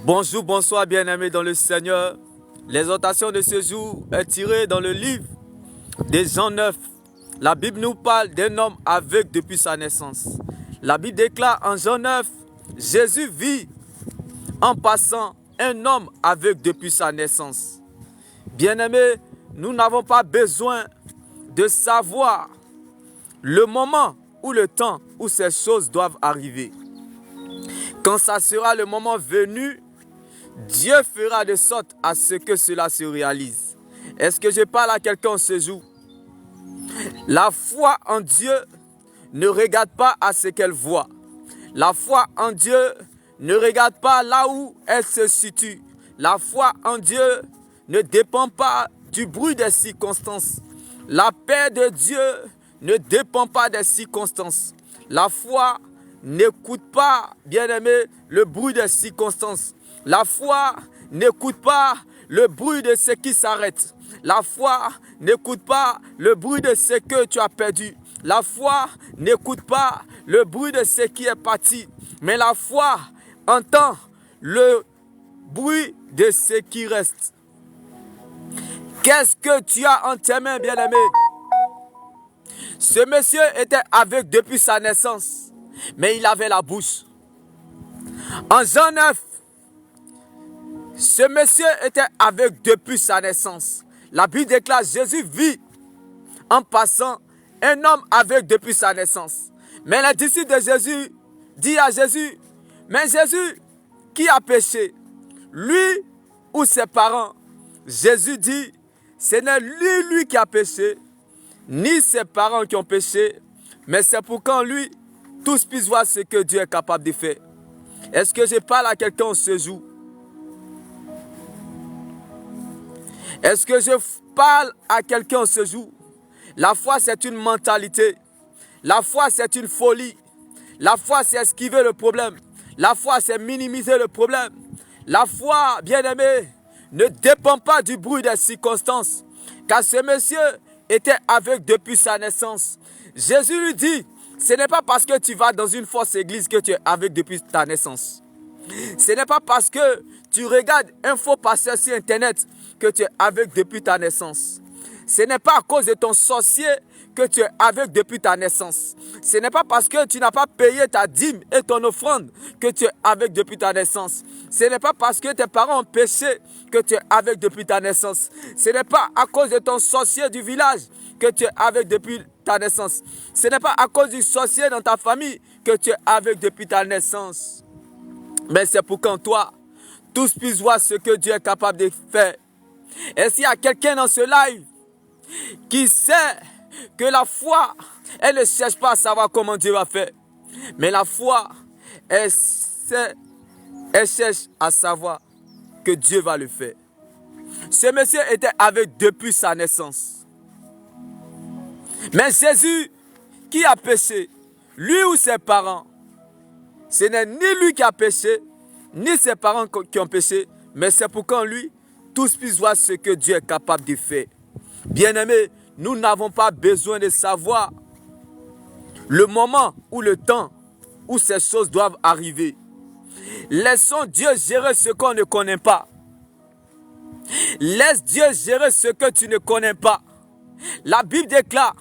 Bonjour, bonsoir bien-aimés dans le Seigneur. L'exhortation de ce jour est tirée dans le livre de Jean 9. La Bible nous parle d'un homme aveugle depuis sa naissance. La Bible déclare en Jean 9, Jésus vit en passant un homme aveugle depuis sa naissance. Bien-aimés, nous n'avons pas besoin de savoir le moment ou le temps où ces choses doivent arriver. Quand ça sera le moment venu, Dieu fera de sorte à ce que cela se réalise. Est-ce que je parle à quelqu'un ce jour? La foi en Dieu ne regarde pas à ce qu'elle voit. La foi en Dieu ne regarde pas là où elle se situe. La foi en Dieu ne dépend pas du bruit des circonstances. La paix de Dieu ne dépend pas des circonstances. La foi n'écoute pas, bien-aimé, le bruit des circonstances. La foi n'écoute pas le bruit de ce qui s'arrête. La foi n'écoute pas le bruit de ce que tu as perdu. La foi n'écoute pas le bruit de ce qui est parti. Mais la foi entend le bruit de ce qui reste. Qu'est-ce que tu as en tes mains, bien-aimé? Ce monsieur était aveugle depuis sa naissance, mais il avait la bouche. En Jean 9, ce monsieur était aveugle depuis sa naissance. La Bible déclare Jésus vit en passant un homme aveugle depuis sa naissance. Mais les disciples de Jésus disent à Jésus, mais Jésus, qui a péché? Lui ou ses parents? Jésus dit, ce n'est lui qui a péché, ni ses parents qui ont péché, mais c'est pour qu'en lui, tous puissent voir ce que Dieu est capable de faire. Est-ce que je parle à quelqu'un ce jour? Est-ce que je parle à quelqu'un ce jour? La foi, c'est une mentalité. La foi, c'est une folie. La foi, c'est esquiver le problème. La foi, c'est minimiser le problème. La foi, bien-aimé, ne dépend pas du bruit des circonstances. Car ce monsieur était aveugle depuis sa naissance. Jésus lui dit, ce n'est pas parce que tu vas dans une fausse église que tu es aveugle depuis ta naissance. Ce n'est pas parce que tu regardes un faux pasteur sur internet que tu es aveugle depuis ta naissance. Ce n'est pas à cause de ton sorcier que tu es aveugle depuis ta naissance. Ce n'est pas parce que tu n'as pas payé ta dîme et ton offrande que tu es aveugle depuis ta naissance. Ce n'est pas parce que tes parents ont péché que tu es aveugle depuis ta naissance. Ce n'est pas à cause de ton sorcier du village que tu es aveugle depuis ta naissance. Ce n'est pas à cause du sorcier dans ta famille que tu es aveugle depuis ta naissance. Mais c'est pour qu'en toi, tous puissent voir ce que Dieu est capable de faire. Et s'il y a quelqu'un dans ce live qui sait que la foi, elle ne cherche pas à savoir comment Dieu va faire. Mais la foi, elle cherche à savoir que Dieu va le faire. Ce monsieur était aveugle depuis sa naissance. Mais Jésus, qui a péché? Lui ou ses parents? Ce n'est ni lui qui a péché, ni ses parents qui ont péché, mais c'est pour qu'en lui, tous puissent voir ce que Dieu est capable de faire. Bien-aimés, nous n'avons pas besoin de savoir le moment ou le temps où ces choses doivent arriver. Laissons Dieu gérer ce qu'on ne connaît pas. Laisse Dieu gérer ce que tu ne connais pas. La Bible déclare,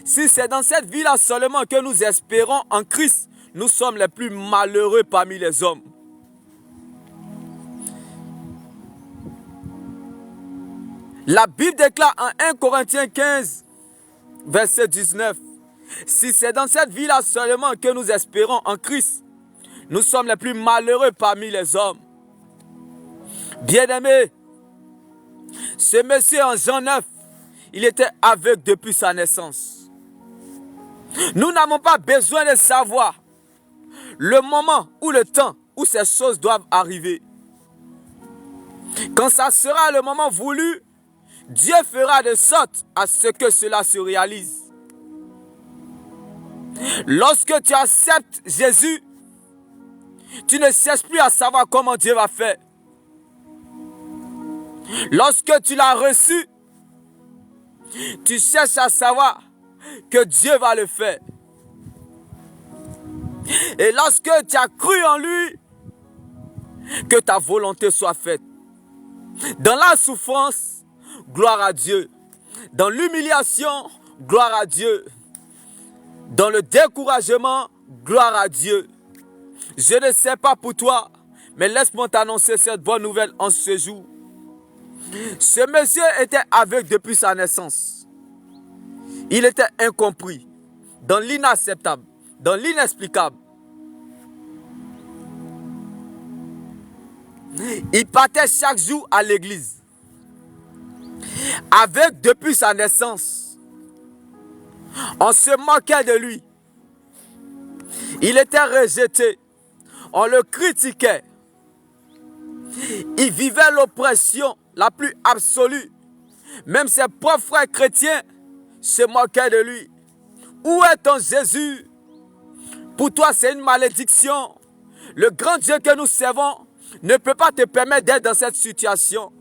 si c'est dans cette vie-là seulement que nous espérons en Christ, nous sommes les plus malheureux parmi les hommes. La Bible déclare en 1 Corinthiens 15, verset 19, si c'est dans cette vie-là seulement que nous espérons en Christ, nous sommes les plus malheureux parmi les hommes. Bien-aimé, ce monsieur en Jean 9, il était aveugle depuis sa naissance. Nous n'avons pas besoin de savoir le moment ou le temps où ces choses doivent arriver. Quand ça sera le moment voulu, Dieu fera de sorte à ce que cela se réalise. Lorsque tu acceptes Jésus, tu ne cherches plus à savoir comment Dieu va faire. Lorsque tu l'as reçu, tu cherches à savoir que Dieu va le faire. Et lorsque tu as cru en lui, Que ta volonté soit faite. Dans la souffrance, gloire à Dieu. Dans l'humiliation, gloire à Dieu. Dans le découragement, gloire à Dieu. Je ne sais pas pour toi, mais laisse-moi t'annoncer cette bonne nouvelle en ce jour. Ce monsieur était aveugle depuis sa naissance. Il était incompris, dans l'inacceptable, dans l'inexplicable. Il partait chaque jour à l'église. Aveugle depuis sa naissance. On se moquait de lui. Il était rejeté. On le critiquait. Il vivait l'oppression la plus absolue. Même ses propres frères chrétiens se moquaient de lui. Où est ton Jésus? Pour toi, c'est une malédiction. Le grand Dieu que nous servons ne peut pas te permettre d'être dans cette situation.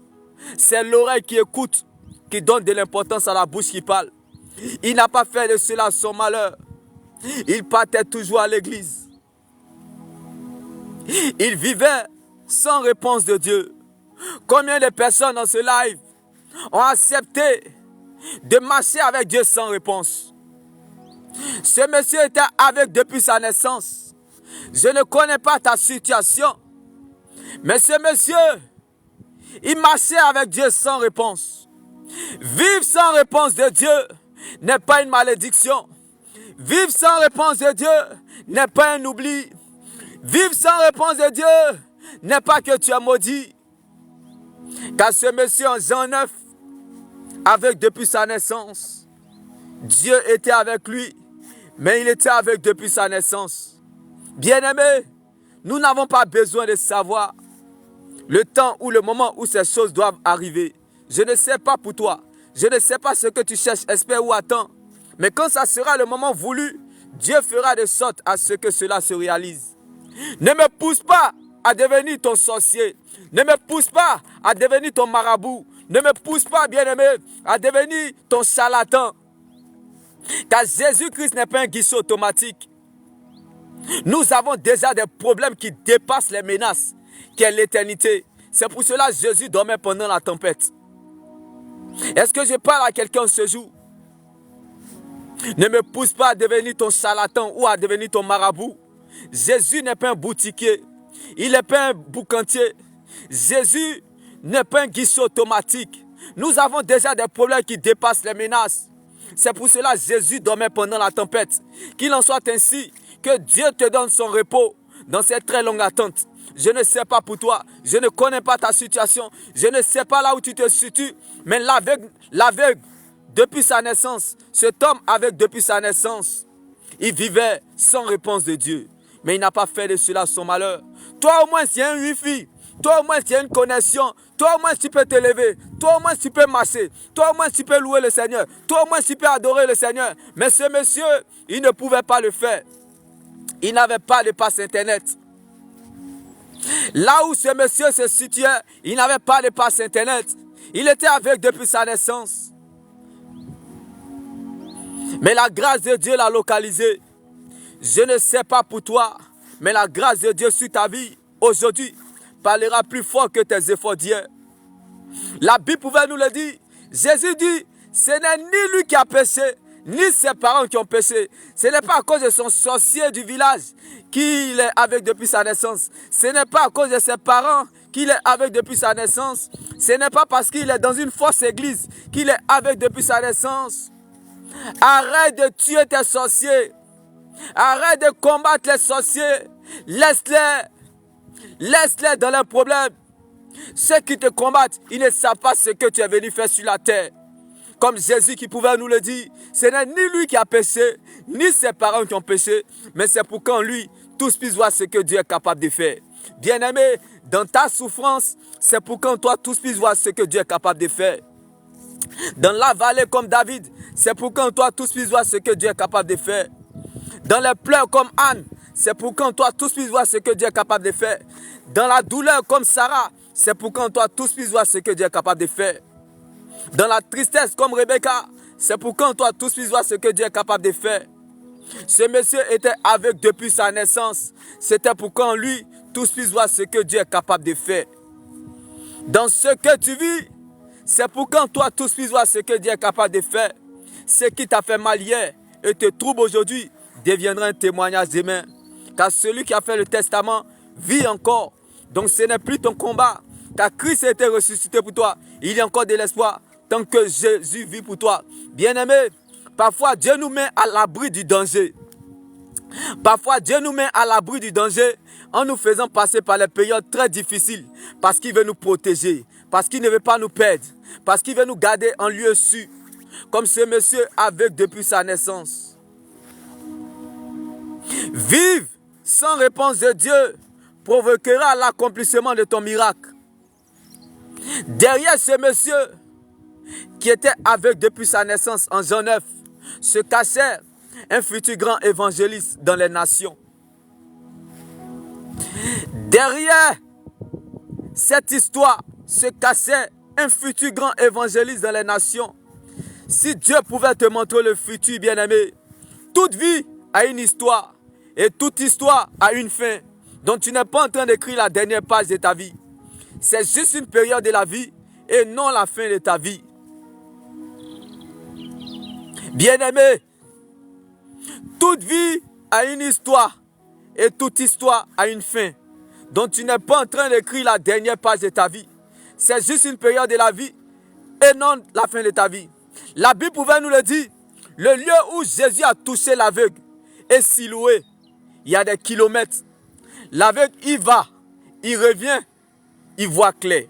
C'est l'oreille qui écoute, qui donne de l'importance à la bouche qui parle. Il n'a pas fait de cela son malheur. Il partait toujours à l'église. Il vivait sans réponse de Dieu. Combien de personnes dans ce live ont accepté de marcher avec Dieu sans réponse? Ce monsieur était avec depuis sa naissance. Je ne connais pas ta situation. Mais ce monsieur, il marchait avec Dieu sans réponse. Vivre sans réponse de Dieu n'est pas une malédiction. Vivre sans réponse de Dieu n'est pas un oubli. Vivre sans réponse de Dieu n'est pas que tu es maudit. Car ce monsieur en Jean 9, avec depuis sa naissance, Dieu était avec lui, mais il était avec depuis sa naissance. Bien-aimés, nous n'avons pas besoin de savoir le temps ou le moment où ces choses doivent arriver. Je ne sais pas pour toi. Je ne sais pas ce que tu cherches, espères ou attends. Mais quand ça sera le moment voulu, Dieu fera de sorte à ce que cela se réalise. Ne me pousse pas à devenir ton sorcier. Ne me pousse pas à devenir ton marabout. Ne me pousse pas, bien-aimé, à devenir ton charlatan. Car Jésus-Christ n'est pas un guichet automatique. Nous avons déjà des problèmes qui dépassent les menaces, qui est l'éternité. C'est pour cela que Jésus dormait pendant la tempête. Est-ce que je parle à quelqu'un ce jour? Ne me pousse pas à devenir ton charlatan ou à devenir ton marabout. Jésus n'est pas un boutiquier. Il n'est pas un boucantier. Jésus n'est pas un guichet automatique. Nous avons déjà des problèmes qui dépassent les menaces. C'est pour cela que Jésus dormait pendant la tempête. Qu'il en soit ainsi, que Dieu te donne son repos dans cette très longue attente. Je ne sais pas pour toi, je ne connais pas ta situation, je ne sais pas là où tu te situes, mais l'aveugle, depuis sa naissance, cet homme aveugle depuis sa naissance, il vivait sans réponse de Dieu. Mais il n'a pas fait de cela son malheur. Toi au moins, s'il y a un wifi, toi au moins, s'il y a une connexion, toi au moins, tu peux te lever, toi au moins, tu peux marcher, toi au moins, tu peux louer le Seigneur, toi au moins, tu peux adorer le Seigneur. Mais ce monsieur, il ne pouvait pas le faire. Il n'avait pas de passe internet. Là où ce monsieur se situait, il n'avait pas de passe internet. Il était aveugle depuis sa naissance. Mais la grâce de Dieu l'a localisé. Je ne sais pas pour toi, mais la grâce de Dieu sur ta vie, aujourd'hui, parlera plus fort que tes efforts d'hier. La Bible pouvait nous le dire. Jésus dit, ce n'est ni lui qui a péché, ni ses parents qui ont péché. Ce n'est pas à cause de son sorcier du village qu'il est avec depuis sa naissance. Ce n'est pas à cause de ses parents qu'il est avec depuis sa naissance. Ce n'est pas parce qu'il est dans une fausse église qu'il est avec depuis sa naissance. Arrête de tuer tes sorciers. Arrête de combattre les sorciers. Laisse-les. Laisse-les dans leurs problèmes. Ceux qui te combattent, ils ne savent pas ce que tu es venu faire sur la terre. Comme Jésus qui pouvait nous le dire, ce n'est ni lui qui a péché, ni ses parents qui ont péché, mais c'est pour qu'en lui, tous puissent voir ce que Dieu est capable de faire. Bien-aimé, dans ta souffrance, c'est pour qu'en toi, tous puissent voir ce que Dieu est capable de faire. Dans la vallée comme David, c'est pour qu'en toi, tous puissent voir ce que Dieu est capable de faire. Dans les pleurs comme Anne, c'est pour qu'en toi, tous puissent voir ce que Dieu est capable de faire. Dans la douleur comme Sarah, c'est pour qu'en toi, tous puissent voir ce que Dieu est capable de faire. Dans la tristesse comme Rebecca, c'est pour qu'en toi, tous puissent voir ce que Dieu est capable de faire. Ce monsieur était aveugle depuis sa naissance. C'était pour qu'en lui, tous puissent voir ce que Dieu est capable de faire. Dans ce que tu vis, c'est pour quand toi tous puissent voir ce que Dieu est capable de faire. Ce qui t'a fait mal hier et te trouble aujourd'hui deviendra un témoignage demain. Car celui qui a fait le testament vit encore. Donc ce n'est plus ton combat. Car Christ a été ressuscité pour toi. Il y a encore de l'espoir tant que Jésus vit pour toi. Bien-aimé, parfois Dieu nous met à l'abri du danger. Parfois Dieu nous met à l'abri du danger en nous faisant passer par les périodes très difficiles. Parce qu'il veut nous protéger. Parce qu'il ne veut pas nous perdre. Parce qu'il veut nous garder en lieu sûr. Comme ce monsieur aveugle depuis sa naissance. Vivre sans réponse de Dieu provoquera l'accomplissement de ton miracle. Derrière ce monsieur qui était aveugle depuis sa naissance en Jean 9, se cachait un futur grand évangéliste dans les nations. Derrière cette histoire se cachait un futur grand évangéliste dans les nations. Si Dieu pouvait te montrer le futur, bien-aimé, toute vie a une histoire et toute histoire a une fin. Donc tu n'es pas en train d'écrire la dernière page de ta vie. C'est juste une période de la vie et non la fin de ta vie. Bien-aimé, toute vie a une histoire et toute histoire a une fin. Donc tu n'es pas en train d'écrire la dernière page de ta vie. C'est juste une période de la vie et non la fin de ta vie. La Bible pouvait nous le dire. Le lieu où Jésus a touché l'aveugle est Siloué. Il y a des kilomètres. L'aveugle, il va, il revient, il voit clair.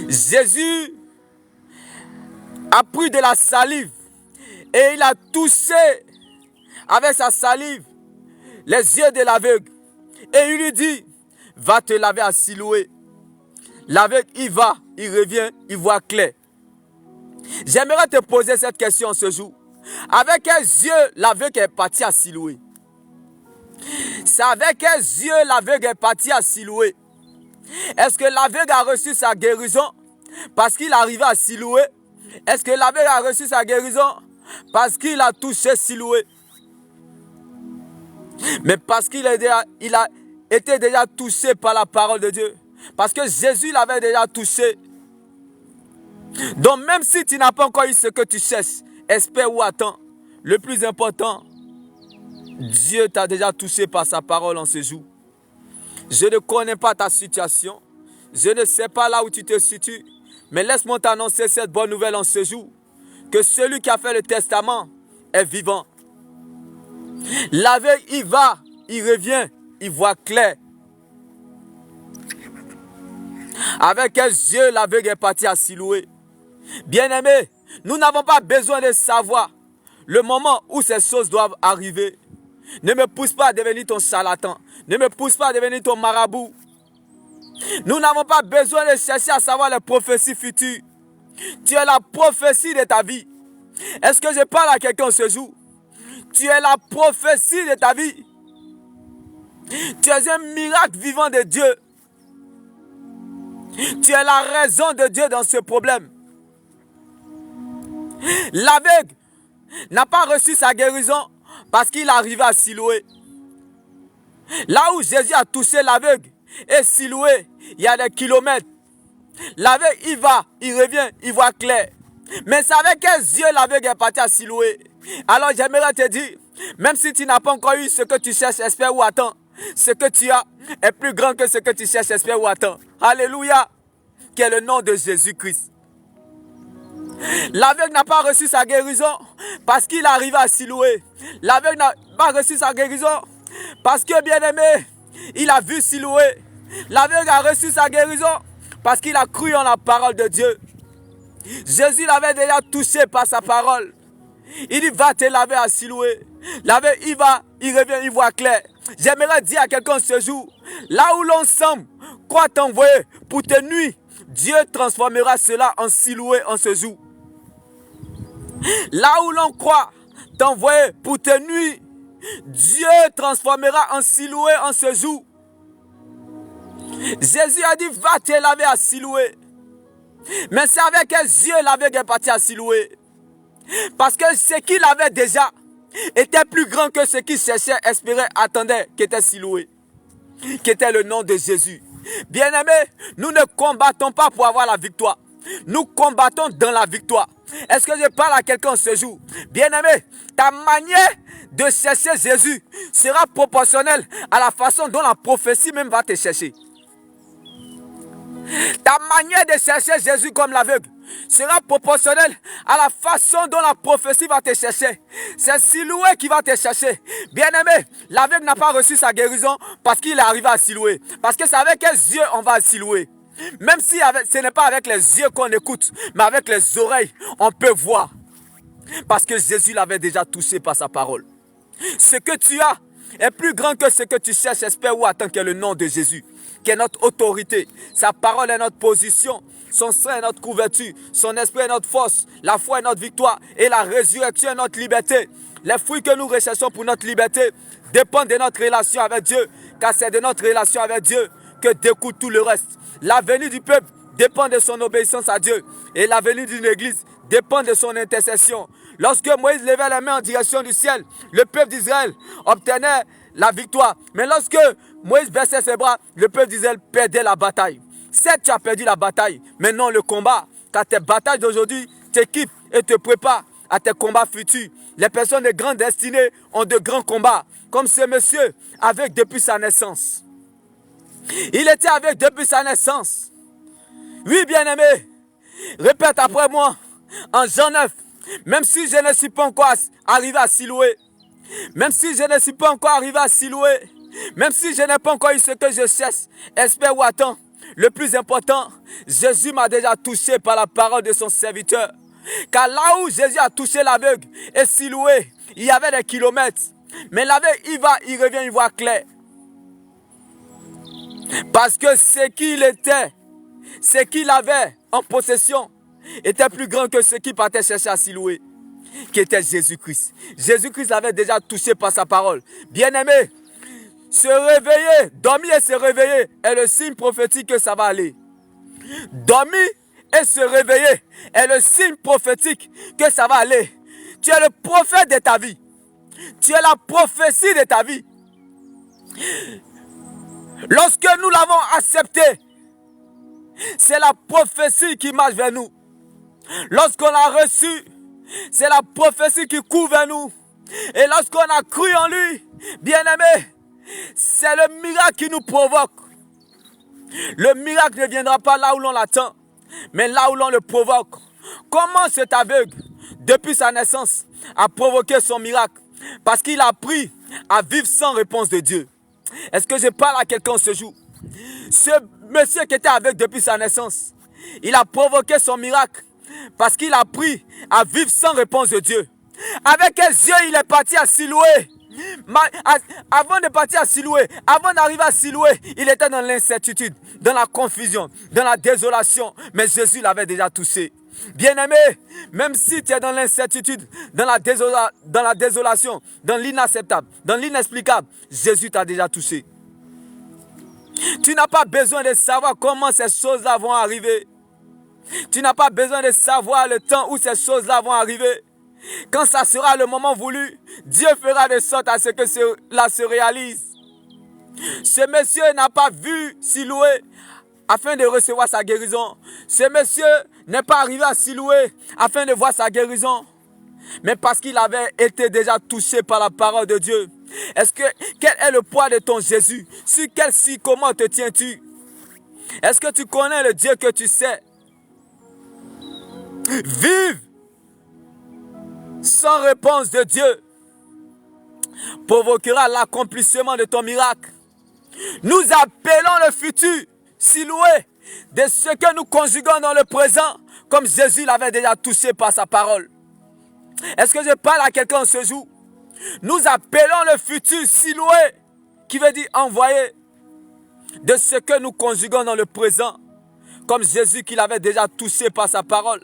Jésus a pris de la salive et il a touché avec sa salive les yeux de l'aveugle. Et il lui dit, va te laver à Siloué. L'aveugle, il va, il revient, il voit clair. J'aimerais te poser cette question ce jour. Avec quels yeux l'aveugle est parti à Siloué? C'est avec quels yeux l'aveugle est parti à Siloué? Est-ce que l'aveugle a reçu sa guérison parce qu'il est arrivé à Siloué? Est-ce que l'aveugle a reçu sa guérison parce qu'il a touché Siloué? Mais parce qu'il a été déjà touché par la parole de Dieu. Parce que Jésus l'avait déjà touché. Donc même si tu n'as pas encore eu ce que tu cherches, espère ou attends. Le plus important, Dieu t'a déjà touché par sa parole en ce jour. Je ne connais pas ta situation. Je ne sais pas là où tu te situes. Mais laisse-moi t'annoncer cette bonne nouvelle en ce jour. Que celui qui a fait le testament est vivant. L'aveugle, il va, il revient, il voit clair. Avec quels yeux l'aveugle est parti à Siloué? Bien-aimé, nous n'avons pas besoin de savoir le moment où ces choses doivent arriver. Ne me pousse pas à devenir ton charlatan. Ne me pousse pas à devenir ton marabout. Nous n'avons pas besoin de chercher à savoir les prophéties futures. Tu es la prophétie de ta vie. Est-ce que je parle à quelqu'un ce jour? Tu es la prophétie de ta vie. Tu es un miracle vivant de Dieu. Tu es la raison de Dieu dans ce problème. L'aveugle n'a pas reçu sa guérison parce qu'il est arrivé à Siloué. Là où Jésus a touché l'aveugle et Siloué, il y a des kilomètres. L'aveugle, il va, il revient, il voit clair. Mais c'est avec quels yeux l'aveugle est parti à Siloué? Alors j'aimerais te dire, même si tu n'as pas encore eu ce que tu cherches, espère ou attends, ce que tu as est plus grand que ce que tu cherches, espère ou attends. Alléluia, qui est le nom de Jésus-Christ. L'aveugle n'a pas reçu sa guérison parce qu'il est arrivé à Siloué. L'aveugle n'a pas reçu sa guérison parce que, bien aimé, il a vu Siloué. L'aveugle a reçu sa guérison parce qu'il a cru en la parole de Dieu. Jésus l'avait déjà touché par sa parole. Il dit, va te laver à Siloué. L'aveugle, il va, il revient, il voit clair. J'aimerais dire à quelqu'un ce jour, là où l'on semble croit t'envoyer pour te nuire, Dieu transformera cela en Siloué en ce jour. Là où l'on croit t'envoyer pour te nuire, Dieu transformera en Siloué en ce jour. Jésus a dit, va te laver à Siloué. Mais c'est avec quels yeux l'aveugle est parti à Siloué? Parce que ce qu'il avait déjà était plus grand que ce qu'il cherchait, espérait, attendait, qui était Siloué. qui était le nom de Jésus. Bien-aimés, nous ne combattons pas pour avoir la victoire. Nous combattons dans la victoire. Est-ce que je parle à quelqu'un ce jour? Bien-aimé, ta manière de chercher Jésus sera proportionnelle à la façon dont la prophétie même va te chercher. Ta manière de chercher Jésus comme l'aveugle sera proportionnelle à la façon dont la prophétie va te chercher. C'est Siloué qui va te chercher. Bien-aimé, l'aveugle n'a pas reçu sa guérison parce qu'il est arrivé à Siloué. Parce que c'est avec quels yeux on va à Siloué. Même si ce n'est pas avec les yeux qu'on écoute, mais avec les oreilles, on peut voir. Parce que Jésus l'avait déjà touché par sa parole. Ce que tu as est plus grand que ce que tu cherches, espère ou attends, que le nom de Jésus, qui est notre autorité. Sa parole est notre position, son sang est notre couverture, son esprit est notre force, la foi est notre victoire et la résurrection est notre liberté. Les fruits que nous recherchons pour notre liberté dépendent de notre relation avec Dieu, car c'est de notre relation avec Dieu que découle tout le reste. L'avenir du peuple dépend de son obéissance à Dieu et l'avenir d'une église dépend de son intercession. Lorsque Moïse levait les mains en direction du ciel, le peuple d'Israël obtenait la victoire. Mais lorsque Moïse baissait ses bras, le peuple d'Israël perdait la bataille. Certes, tu as perdu la bataille, mais non le combat. Car tes batailles d'aujourd'hui t'équipent et te préparent à tes combats futurs. Les personnes de grande destinée ont de grands combats, comme ce monsieur avec depuis sa naissance. Il était avec depuis sa naissance. Oui, bien-aimé, répète après moi, en Jean 9, même si je ne suis pas encore arrivé à Siloué, même si je ne suis pas encore arrivé à Siloué, même si je n'ai pas encore eu ce que je cherche, espère ou attends, le plus important, Jésus m'a déjà touché par la parole de son serviteur. Car là où Jésus a touché l'aveugle et Siloué, il y avait des kilomètres. Mais l'aveugle, il va, il revient, il voit clair. Parce que ce qu'il était, ce qu'il avait en possession, était plus grand que ce qu'il partait chercher à Siloué, qui était Jésus-Christ. Jésus-Christ l'avait déjà touché par sa parole. Bien-aimé, se réveiller, dormir et se réveiller est le signe prophétique que ça va aller. Dormir et se réveiller est le signe prophétique que ça va aller. Tu es le prophète de ta vie. Tu es la prophétie de ta vie. Lorsque nous l'avons accepté, c'est la prophétie qui marche vers nous. Lorsqu'on l'a reçu, c'est la prophétie qui court vers nous. Et lorsqu'on a cru en lui, bien-aimé, c'est le miracle qui nous provoque. Le miracle ne viendra pas là où l'on l'attend, mais là où l'on le provoque. Comment cet aveugle, depuis sa naissance, a provoqué son miracle? Parce qu'il a appris à vivre sans réponse de Dieu. Est-ce que je parle à quelqu'un ce jour? Ce monsieur qui était aveugle depuis sa naissance, il a provoqué son miracle parce qu'il a appris à vivre sans réponse de Dieu. Avec quels yeux il est parti à Siloué? Avant de partir à Siloué, avant d'arriver à Siloué, il était dans l'incertitude, dans la confusion, dans la désolation. Mais Jésus l'avait déjà touché. Bien-aimé, même si tu es dans l'incertitude, dans la désolation, dans l'inacceptable, dans l'inexplicable, Jésus t'a déjà touché. Tu n'as pas besoin de savoir comment ces choses-là vont arriver. Tu n'as pas besoin de savoir le temps où ces choses-là vont arriver. Quand ça sera le moment voulu, Dieu fera de sorte à ce que cela se réalise. Ce monsieur n'a pas vu Siloué afin de recevoir sa guérison. Ce monsieur n'est pas arrivé à Siloué afin de voir sa guérison, mais parce qu'il avait été déjà touché par la parole de Dieu. Quel est le poids de ton Jésus? Sur quel comment te tiens-tu? Est-ce que tu connais le Dieu que tu sais? Vive sans réponse de Dieu provoquera l'accomplissement de ton miracle. Nous appelons le futur Siloué de ce que nous conjuguons dans le présent, comme Jésus l'avait déjà touché par sa parole. Est-ce que je parle à quelqu'un ce jour? Nous appelons le futur Siloué, qui veut dire envoyé, de ce que nous conjuguons dans le présent, comme Jésus qui l'avait déjà touché par sa parole.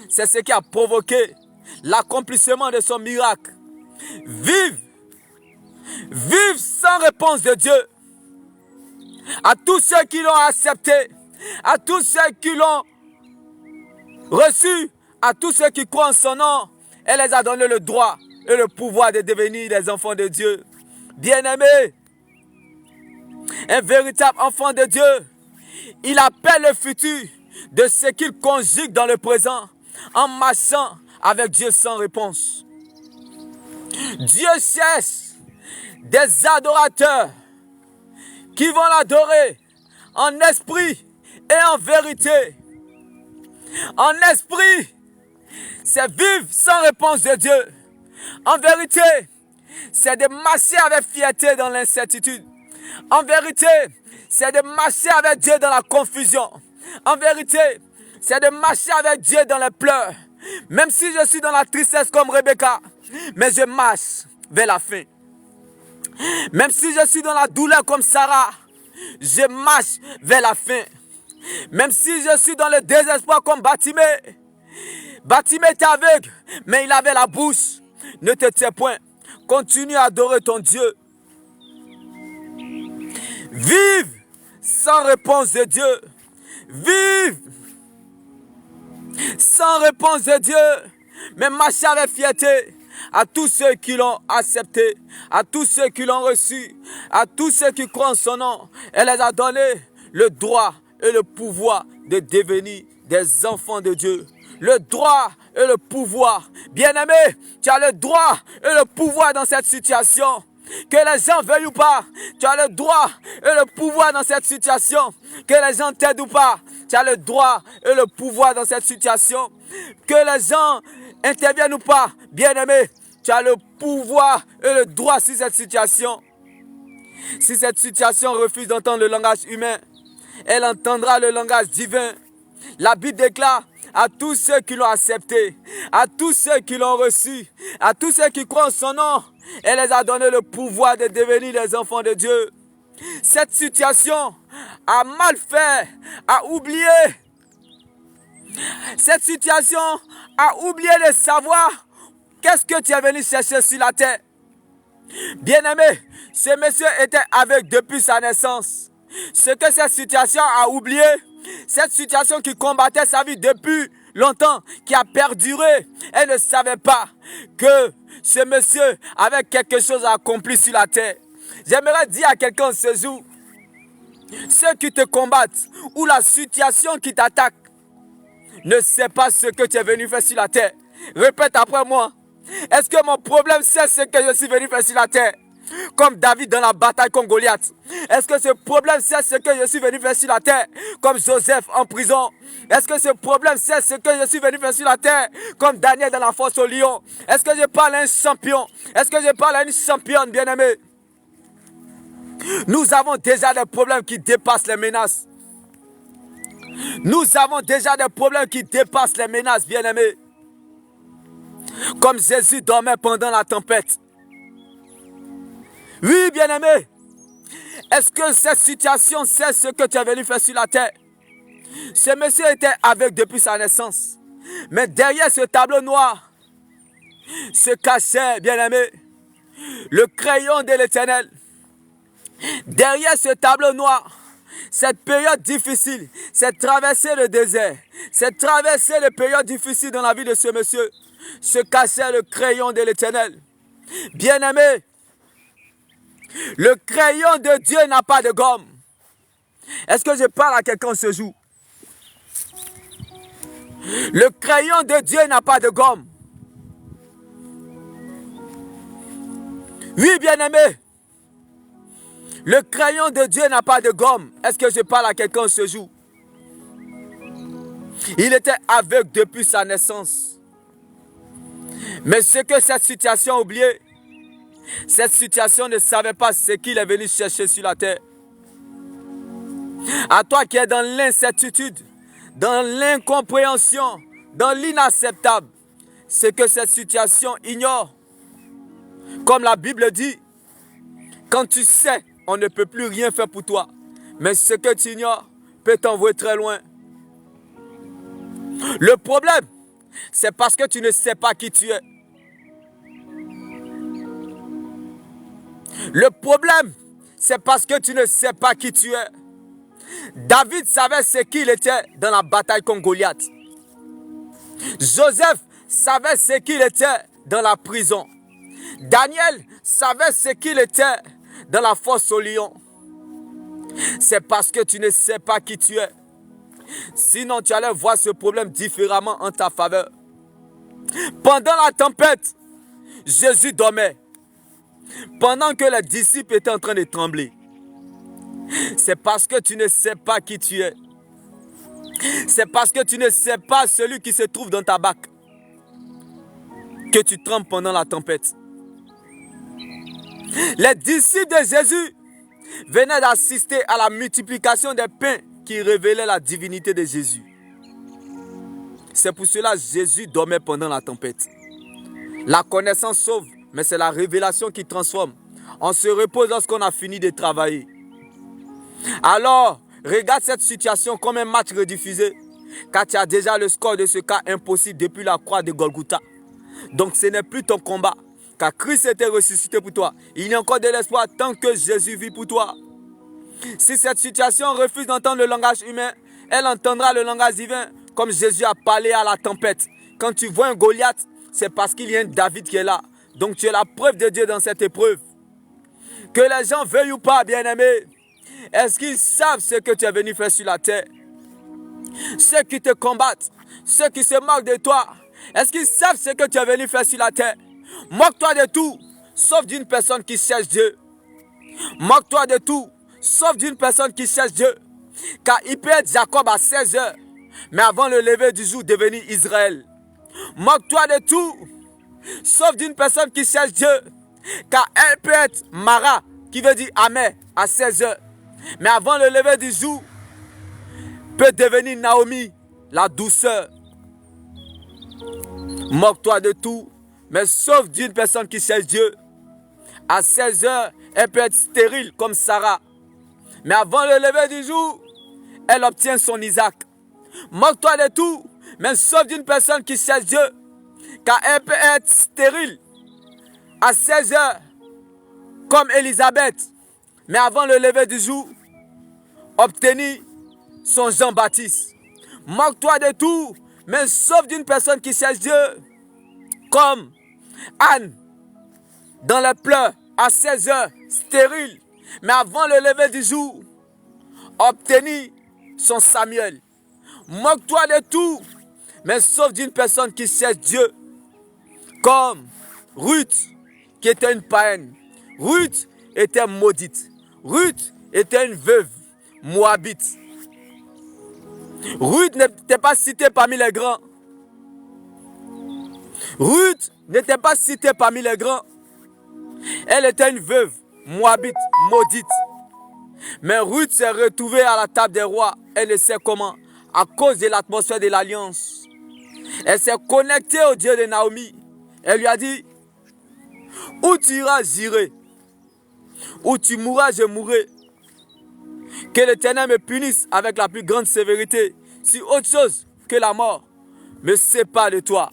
C'est ce qui a provoqué l'accomplissement de son miracle. Vive sans réponse de Dieu. À tous ceux qui l'ont accepté, à tous ceux qui l'ont reçu, à tous ceux qui croient en son nom, elle les a donné le droit et le pouvoir de devenir des enfants de Dieu. Bien-aimés, Un véritable enfant de Dieu, il appelle le futur de ce qu'il conjugue dans le présent en marchant avec Dieu sans réponse. Dieu cherche des adorateurs qui vont l'adorer en esprit et en vérité. En esprit, c'est vivre sans réponse de Dieu. En vérité, c'est de marcher avec fierté dans l'incertitude. En vérité, c'est de marcher avec Dieu dans la confusion. En vérité, c'est de marcher avec Dieu dans les pleurs. Même si je suis dans la tristesse comme Rebecca, mais je marche vers la fin. Même si je suis dans la douleur comme Sarah, je marche vers la fin. Même si je suis dans le désespoir comme Batimée. Batimée était aveugle, mais il avait la bouche. Ne te tais point. Continue à adorer ton Dieu. Vive sans réponse de Dieu. Vive sans réponse de Dieu. Mais marchez avec fierté. À tous ceux qui l'ont accepté, à tous ceux qui l'ont reçu, à tous ceux qui croient en son nom, elle les a donné le droit et le pouvoir de devenir des enfants de Dieu. Le droit et le pouvoir. Bien-aimé, tu as le droit et le pouvoir dans cette situation. Que les gens veuillent ou pas, tu as le droit et le pouvoir dans cette situation. Que les gens t'aident ou pas, tu as le droit et le pouvoir dans cette situation. Que les gens interviennent ou pas, bien-aimé, tu as le pouvoir et le droit sur cette situation. Si cette situation refuse d'entendre le langage humain, elle entendra le langage divin. La Bible déclare à tous ceux qui l'ont accepté, à tous ceux qui l'ont reçu, à tous ceux qui croient en son nom, elle les a donné le pouvoir de devenir les enfants de Dieu. Cette situation a mal fait, a oublié. Cette situation a oublié de savoir qu'est-ce que tu es venu chercher sur la terre. Bien-aimé, ce monsieur était aveugle depuis sa naissance. Ce que cette situation a oublié, cette situation qui combattait sa vie depuis longtemps, qui a perduré, elle ne savait pas que ce monsieur avait quelque chose à accomplir sur la terre. J'aimerais dire à quelqu'un ce jour, ceux qui te combattent ou la situation qui t'attaque, ne sait pas ce que tu es venu faire sur la terre. Répète après moi. Est-ce que mon problème c'est ce que je suis venu faire sur la terre? Comme David dans la bataille contre Goliath. Est-ce que ce problème c'est ce que je suis venu faire sur la terre? Comme Joseph en prison. Est-ce que ce problème c'est ce que je suis venu faire sur la terre? Comme Daniel dans la fosse au lion. Est-ce que je parle à un champion? Est-ce que je parle à une championne bien-aimée? Nous avons déjà des problèmes qui dépassent les menaces. Nous avons déjà des problèmes qui dépassent les menaces, bien-aimés. Comme Jésus dormait pendant la tempête. Oui, bien-aimé. Est-ce que cette situation, c'est ce que tu es venu faire sur la terre? Ce monsieur était aveugle depuis sa naissance. Mais derrière ce tableau noir se cachait, bien-aimé, le crayon de l'Éternel. Derrière ce tableau noir, cette période difficile, cette traversée le désert, cette traversée de périodes difficiles dans la vie de ce monsieur, se cachait le crayon de l'Éternel. Bien-aimé, le crayon de Dieu n'a pas de gomme. Est-ce que je parle à quelqu'un ce jour? Le crayon de Dieu n'a pas de gomme. Oui, bien-aimé. Le crayon de Dieu n'a pas de gomme. Est-ce que je parle à quelqu'un ce jour? Il était aveugle depuis sa naissance. Mais ce que cette situation a oublié, cette situation ne savait pas ce qu'il est venu chercher sur la terre. À toi qui es dans l'incertitude, dans l'incompréhension, dans l'inacceptable, ce que cette situation ignore. Comme la Bible dit, quand tu sais, on ne peut plus rien faire pour toi. Mais ce que tu ignores peut t'envoyer très loin. Le problème, c'est parce que tu ne sais pas qui tu es. Le problème, c'est parce que tu ne sais pas qui tu es. David savait ce qu'il était dans la bataille contre Goliath. Joseph savait ce qu'il était dans la prison. Daniel savait ce qu'il était dans la fosse au lion. C'est parce que tu ne sais pas qui tu es. Sinon, tu allais voir ce problème différemment en ta faveur. Pendant la tempête, Jésus dormait. Pendant que les disciples étaient en train de trembler. C'est parce que tu ne sais pas qui tu es. C'est parce que tu ne sais pas celui qui se trouve dans ta barque que tu trembles pendant la tempête. Les disciples de Jésus venaient d'assister à la multiplication des pains qui révélaient la divinité de Jésus. C'est pour cela que Jésus dormait pendant la tempête. La connaissance sauve, mais c'est la révélation qui transforme. On se repose lorsqu'on a fini de travailler. Alors, regarde cette situation comme un match rediffusé, car tu as déjà le score de ce cas impossible depuis la croix de Golgotha. Donc ce n'est plus ton combat, car Christ était ressuscité pour toi. Il y a encore de l'espoir tant que Jésus vit pour toi. Si cette situation refuse d'entendre le langage humain, elle entendra le langage divin, comme Jésus a parlé à la tempête. Quand tu vois un Goliath, c'est parce qu'il y a un David qui est là. Donc tu es la preuve de Dieu dans cette épreuve. Que les gens veuillent ou pas, bien-aimés, est-ce qu'ils savent ce que tu es venu faire sur la terre? Ceux qui te combattent, ceux qui se moquent de toi, est-ce qu'ils savent ce que tu es venu faire sur la terre? Moque-toi de tout, sauf d'une personne qui cherche Dieu. Moque-toi de tout, sauf d'une personne qui cherche Dieu. Car il peut être Jacob à 16 heures, mais avant le lever du jour, devenir Israël. Moque-toi de tout, sauf d'une personne qui cherche Dieu. Car elle peut être Mara, qui veut dire amer, à 16 heures. Mais avant le lever du jour, peut devenir Naomi, la douceur. Moque-toi de tout, mais sauf d'une personne qui cherche Dieu. À 16 heures, elle peut être stérile comme Sarah. Mais avant le lever du jour, elle obtient son Isaac. Moque-toi de tout, mais sauf d'une personne qui cherche Dieu. Car elle peut être stérile à 16 heures, comme Élisabeth. Mais avant le lever du jour, obtenir son Jean-Baptiste. Moque-toi de tout, mais sauf d'une personne qui cherche Dieu. Comme Anne, dans les pleurs, à 16 heures, stérile. Mais avant le lever du jour, obtenir son Samuel. Moque-toi de tout, mais sauf d'une personne qui cherche Dieu. Comme Ruth, qui était une païenne. Ruth était maudite. Ruth était une veuve moabite. Ruth n'était pas citée parmi les grands. Ruth n'était pas citée parmi les grands. Elle était une veuve moabite, maudite. Mais Ruth s'est retrouvée à la table des rois. Elle ne sait comment. À cause de l'atmosphère de l'alliance. Elle s'est connectée au Dieu de Naomi. Elle lui a dit, où tu iras, j'irai. Où tu mourras, je mourrai. Que l'Éternel me punisse avec la plus grande sévérité, si autre chose que la mort me sépare de toi.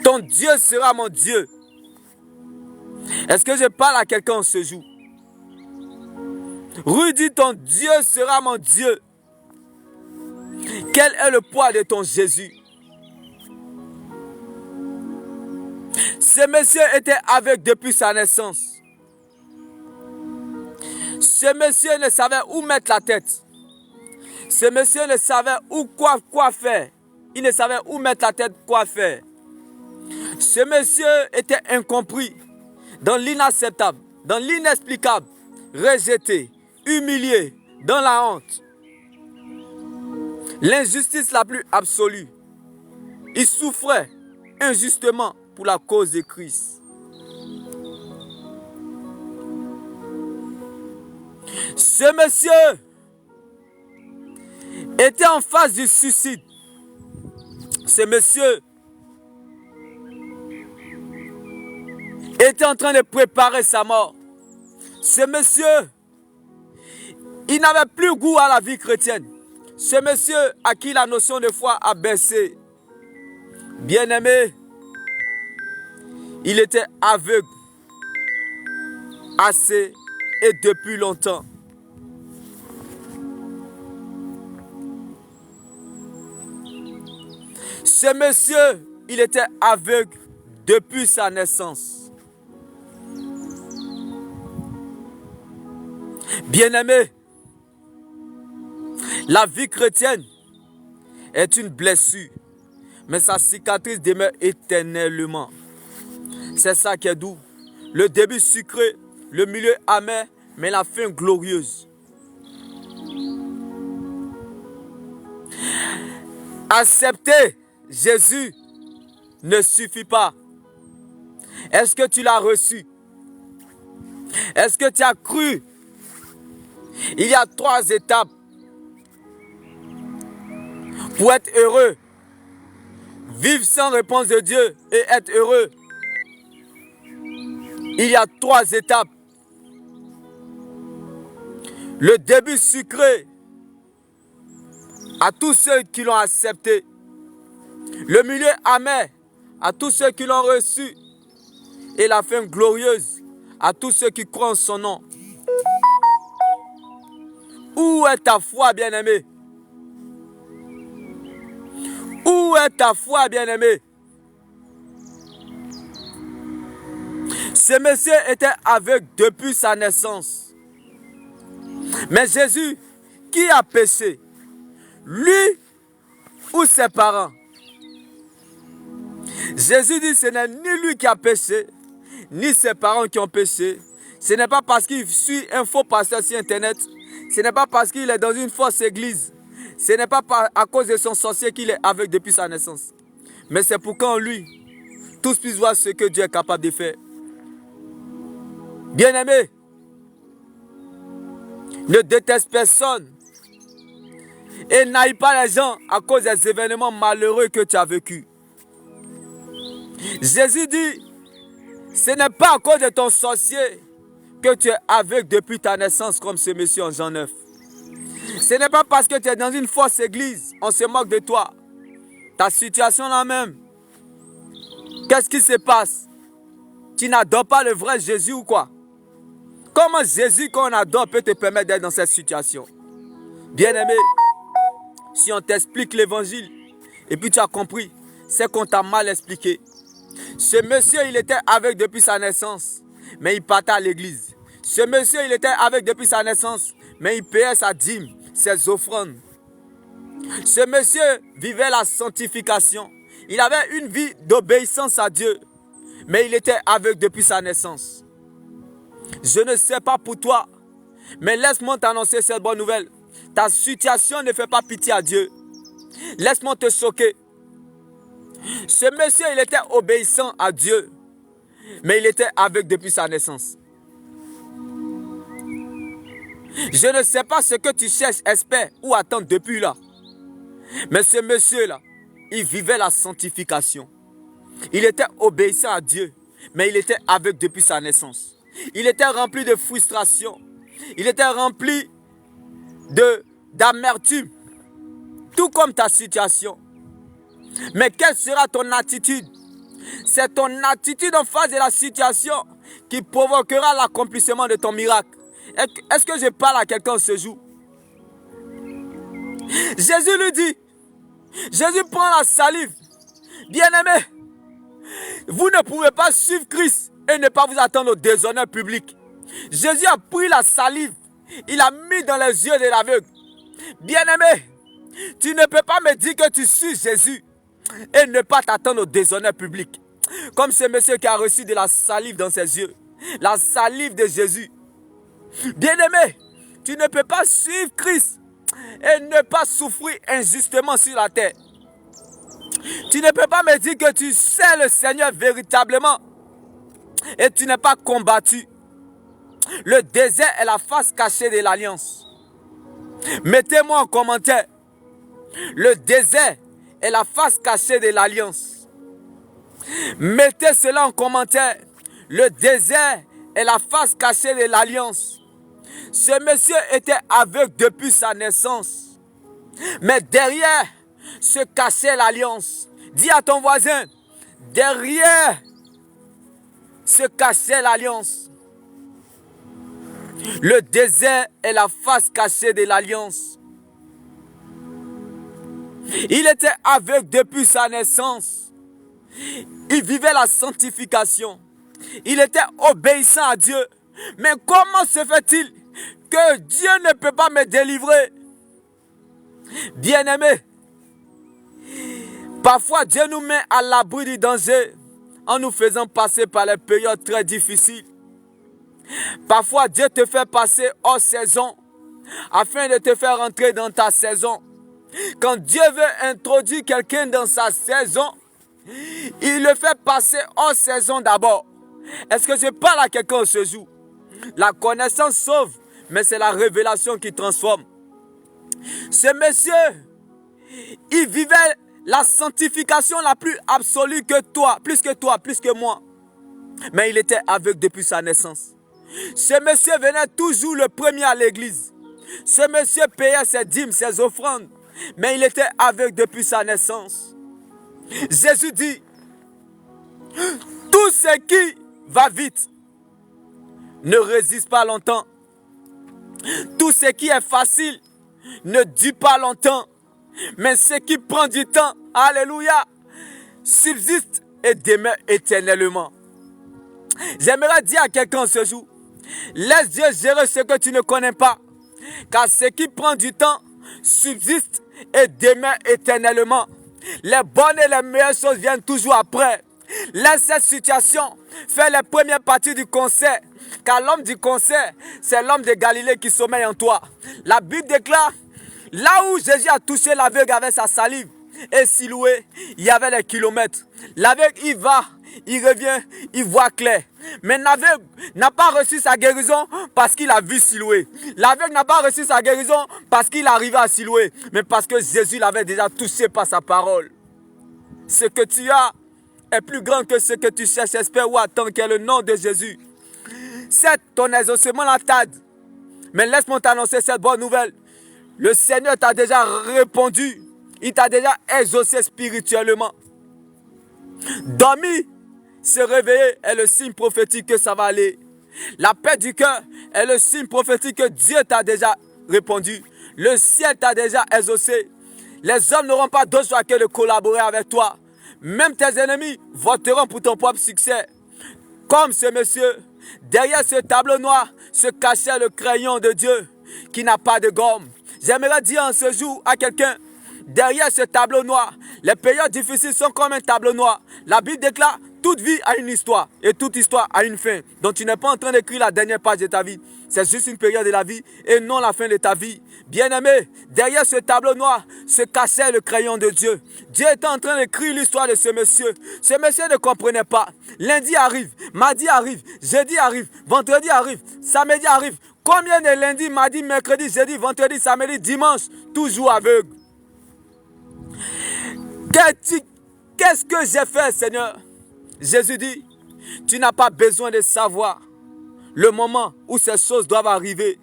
Ton Dieu sera mon Dieu. Est-ce que je parle à quelqu'un ce jour? Ruth dit, ton Dieu sera mon Dieu. Quel est le poids de ton Jésus? Ce monsieur était aveugle depuis sa naissance. Ce monsieur ne savait où mettre la tête. Ce monsieur ne savait quoi faire. Il ne savait où mettre la tête, quoi faire. Ce monsieur était incompris, dans l'inacceptable, dans l'inexplicable, rejeté, humilié, dans la honte. L'injustice la plus absolue. Il souffrait injustement pour la cause de Christ. Ce monsieur était en face du suicide. Ce monsieur était en train de préparer sa mort. Ce monsieur, il n'avait plus goût à la vie chrétienne. Ce monsieur à qui la notion de foi a baissé. Bien-aimé, il était aveugle assez et depuis longtemps. Ce monsieur, il était aveugle depuis sa naissance. Bien-aimé, la vie chrétienne est une blessure, mais sa cicatrice demeure éternellement. C'est ça qui est doux. Le début sucré, le milieu amer, mais la fin glorieuse. Accepter Jésus ne suffit pas. Est-ce que tu l'as reçu? Est-ce que tu as cru? Il y a 3 étapes pour être heureux. Vivre sans réponse de Dieu et être heureux. Il y a 3 étapes. Le début sucré à tous ceux qui l'ont accepté. Le milieu amer à tous ceux qui l'ont reçu. Et la fin glorieuse à tous ceux qui croient en son nom. Où est ta foi, bien-aimé? Où est ta foi, bien-aimé? Ce monsieur était aveugle depuis sa naissance. Mais Jésus, qui a péché? Lui ou ses parents? Jésus dit, ce n'est ni lui qui a péché, ni ses parents qui ont péché. Ce n'est pas parce qu'il suit un faux pasteur sur Internet. Ce n'est pas parce qu'il est dans une fausse église. Ce n'est pas à cause de son sorcier qu'il est aveugle depuis sa naissance. Mais c'est pour qu'en lui, tous puissent voir ce que Dieu est capable de faire. Bien-aimé, ne déteste personne et n'aille pas les gens à cause des événements malheureux que tu as vécus. Jésus dit, ce n'est pas à cause de ton sorcier que tu es aveugle depuis ta naissance comme ce monsieur en Jean 9. Ce n'est pas parce que tu es dans une fausse église, on se moque de toi. Ta situation là même. Qu'est-ce qui se passe? Tu n'adores pas le vrai Jésus ou quoi? Comment Jésus qu'on adore peut te permettre d'être dans cette situation? Bien-aimé, si on t'explique l'évangile et puis tu as compris, c'est qu'on t'a mal expliqué. Ce monsieur, il était aveugle depuis sa naissance, mais il partait à l'église. Ce monsieur, il était aveugle depuis sa naissance, mais il payait sa dîme, ses offrandes. Ce monsieur vivait la sanctification. Il avait une vie d'obéissance à Dieu, mais il était aveugle depuis sa naissance. Je ne sais pas pour toi, mais laisse-moi t'annoncer cette bonne nouvelle. Ta situation ne fait pas pitié à Dieu. Laisse-moi te choquer. Ce monsieur, il était obéissant à Dieu, mais il était aveugle depuis sa naissance. Je ne sais pas ce que tu cherches, espères ou attends depuis là. Mais ce monsieur-là, il vivait la sanctification. Il était obéissant à Dieu, mais il était aveugle depuis sa naissance. Il était rempli de frustration. Il était rempli d'amertume. Tout comme ta situation. Mais quelle sera ton attitude? C'est ton attitude en face de la situation qui provoquera l'accomplissement de ton miracle. Est-ce que je parle à quelqu'un ce jour? Jésus lui dit, Jésus prend la salive. Bien-aimé, vous ne pouvez pas suivre Christ et ne pas vous attendre au déshonneur public. Jésus a pris la salive, il a mis dans les yeux de l'aveugle. Bien-aimé, tu ne peux pas me dire que tu suis Jésus et ne pas t'attendre au déshonneur public. Comme ce monsieur qui a reçu de la salive dans ses yeux. La salive de Jésus. Bien-aimé, tu ne peux pas suivre Christ et ne pas souffrir injustement sur la terre. Tu ne peux pas me dire que tu sais le Seigneur véritablement et tu n'es pas combattu. Le désert est la face cachée de l'alliance. Mettez-moi en commentaire. Le désert est la face cachée de l'alliance. Mettez cela en commentaire. Le désert est la face cachée de l'alliance. Ce monsieur était aveugle depuis sa naissance. Mais derrière se cachait l'alliance. Dis à ton voisin, derrière se cachait l'alliance. Le désert est la face cachée de l'alliance. Il était aveugle depuis sa naissance. Il vivait la sanctification. Il était obéissant à Dieu. Mais comment se fait-il que Dieu ne peut pas me délivrer. Bien-aimé, parfois Dieu nous met à l'abri du danger en nous faisant passer par les périodes très difficiles. Parfois Dieu te fait passer hors saison afin de te faire entrer dans ta saison. Quand Dieu veut introduire quelqu'un dans sa saison, il le fait passer hors saison d'abord. Est-ce que je parle à quelqu'un ce jour? La connaissance sauve, mais c'est la révélation qui transforme. Ce monsieur, il vivait la sanctification la plus absolue que toi, plus que moi. Mais il était aveugle depuis sa naissance. Ce monsieur venait toujours le premier à l'église. Ce monsieur payait ses dîmes, ses offrandes. Mais il était aveugle depuis sa naissance. Jésus dit, tout ce qui va vite ne résiste pas longtemps. Tout ce qui est facile ne dure pas longtemps. Mais ce qui prend du temps, alléluia, subsiste et demeure éternellement. J'aimerais dire à quelqu'un ce jour, laisse Dieu gérer ce que tu ne connais pas. Car ce qui prend du temps subsiste et demeure éternellement. Les bonnes et les meilleures choses viennent toujours après. Laisse cette situation faire les premières parties du concert. Car l'homme du concert, c'est l'homme de Galilée qui sommeille en toi. La Bible déclare, là où Jésus a touché l'aveugle avec sa salive et Siloué, il y avait des kilomètres. L'aveugle, il va, il revient, il voit clair. Mais l'aveugle n'a pas reçu sa guérison parce qu'il a vu Siloué. L'aveugle n'a pas reçu sa guérison parce qu'il arrivait à Siloué, mais parce que Jésus l'avait déjà touché par sa parole. Ce que tu as est plus grand que ce que tu cherches, espère ou attends, qu'est le nom de Jésus. C'est ton exaucement la tarde. Mais laisse-moi t'annoncer cette bonne nouvelle. Le Seigneur t'a déjà répondu. Il t'a déjà exaucé spirituellement. Dormir, se réveiller est le signe prophétique que ça va aller. La paix du cœur est le signe prophétique que Dieu t'a déjà répondu. Le ciel t'a déjà exaucé. Les hommes n'auront pas d'autre choix que de collaborer avec toi. Même tes ennemis voteront pour ton propre succès. Comme ce monsieur, derrière ce tableau noir se cachait le crayon de Dieu qui n'a pas de gomme. J'aimerais dire en ce jour à quelqu'un, derrière ce tableau noir, les périodes difficiles sont comme un tableau noir. La Bible déclare, toute vie a une histoire et toute histoire a une fin. Donc tu n'es pas en train d'écrire la dernière page de ta vie. C'est juste une période de la vie et non la fin de ta vie. Bien-aimé, derrière ce tableau noir se cachait le crayon de Dieu. Dieu était en train d'écrire l'histoire de ce monsieur. Ce monsieur ne comprenait pas. Lundi arrive, mardi arrive, jeudi arrive, vendredi arrive, samedi arrive. Combien de lundi, mardi, mercredi, jeudi, vendredi, samedi, dimanche, toujours aveugle? Qu'est-ce que j'ai fait, Seigneur? Jésus dit, tu n'as pas besoin de savoir le moment où ces choses doivent arriver.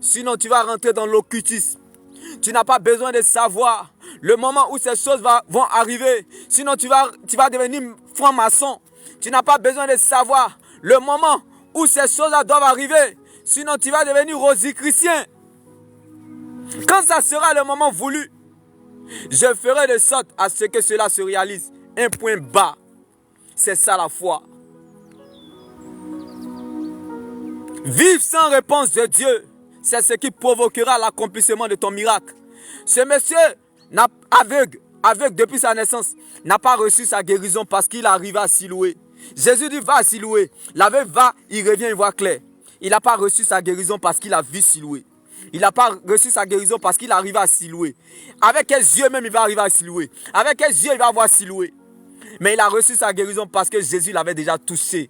Sinon, tu vas rentrer dans l'occultisme. Tu n'as pas besoin de savoir le moment où ces choses vont arriver. Sinon, tu vas devenir franc-maçon. Tu n'as pas besoin de savoir le moment où ces choses-là doivent arriver. Sinon, tu vas devenir rosicrucien. Quand ça sera le moment voulu, je ferai de sorte à ce que cela se réalise. Un point bas. C'est ça la foi. Vivre sans réponse de Dieu, c'est ce qui provoquera l'accomplissement de ton miracle. Ce monsieur, aveugle depuis sa naissance, n'a pas reçu sa guérison parce qu'il arrive à Siloué. Jésus dit, va à Siloué. L'aveugle va, il revient, il voit clair. Il n'a pas reçu sa guérison parce qu'il a vu Siloué. Il n'a pas reçu sa guérison parce qu'il arrive à Siloué. Avec quels yeux même il va arriver à Siloué? Avec quels yeux il va voir Siloué? Mais il a reçu sa guérison parce que Jésus l'avait déjà touché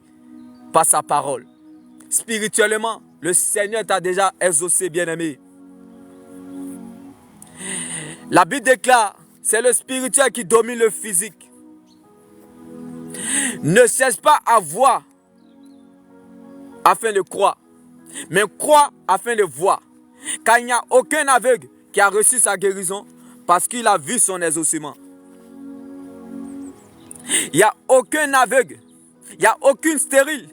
par sa parole. Spirituellement, le Seigneur t'a déjà exaucé, bien-aimé. La Bible déclare, c'est le spirituel qui domine le physique. Ne cherche pas à voir afin de croire, mais crois afin de voir. Car il n'y a aucun aveugle qui a reçu sa guérison parce qu'il a vu son exaucement. Il n'y a aucun aveugle, il n'y a aucune stérile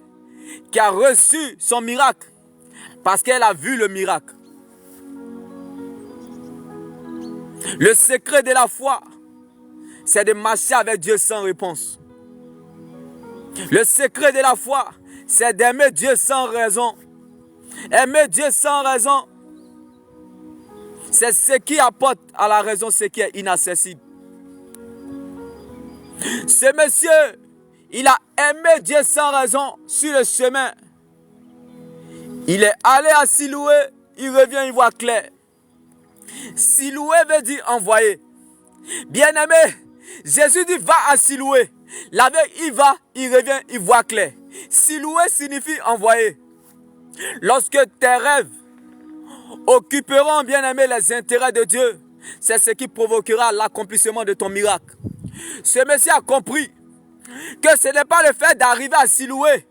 qui a reçu son miracle parce qu'elle a vu le miracle. Le secret de la foi, c'est de marcher avec Dieu sans réponse. Le secret de la foi, c'est d'aimer Dieu sans raison. Aimer Dieu sans raison, c'est ce qui apporte à la raison ce qui est inaccessible. Ce monsieur, il a aimé Dieu sans raison sur le chemin. Il est allé à Siloué, il revient, il voit clair. Siloué veut dire envoyé. Bien-aimé, Jésus dit va à Siloué. L'aveugle, il va, il revient, il voit clair. Siloué signifie envoyé. Lorsque tes rêves occuperont, bien-aimé, les intérêts de Dieu, c'est ce qui provoquera l'accomplissement de ton miracle. Ce monsieur a compris que ce n'est pas le fait d'arriver à Siloué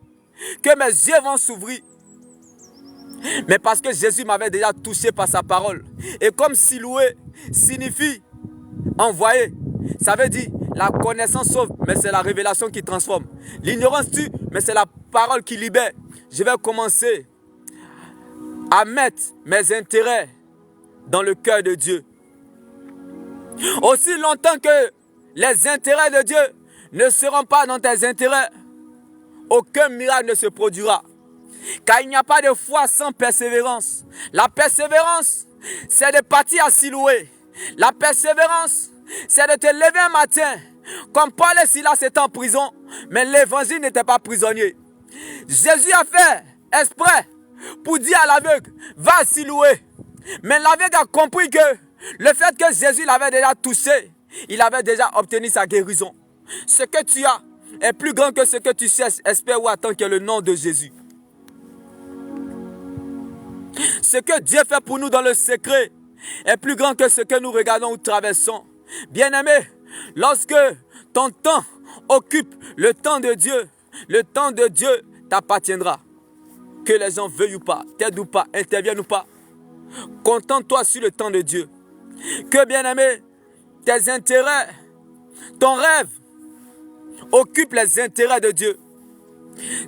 que mes yeux vont s'ouvrir, mais parce que Jésus m'avait déjà touché par sa parole. Et comme Siloué signifie envoyé, ça veut dire la connaissance sauve, mais c'est la révélation qui transforme. L'ignorance tue, mais c'est la parole qui libère. Je vais commencer à mettre mes intérêts dans le cœur de Dieu. Aussi longtemps que les intérêts de Dieu ne seront pas dans tes intérêts, aucun miracle ne se produira. Car il n'y a pas de foi sans persévérance. La persévérance, c'est de partir à Siloué. La persévérance, c'est de te lever un matin. Comme Paul et Silas étaient en prison, mais l'évangile n'était pas prisonnier. Jésus a fait exprès pour dire à l'aveugle, va à Siloué. Mais l'aveugle a compris que le fait que Jésus l'avait déjà touché, il avait déjà obtenu sa guérison. Ce que tu as est plus grand que ce que tu cherches, espère ou attends que le nom de Jésus. Ce que Dieu fait pour nous dans le secret est plus grand que ce que nous regardons ou traversons. Bien-aimé, lorsque ton temps occupe le temps de Dieu t'appartiendra. Que les gens veuillent ou pas, t'aident ou pas, interviennent ou pas, contente-toi sur le temps de Dieu. Que, bien-aimé, tes intérêts, ton rêve occupe les intérêts de Dieu.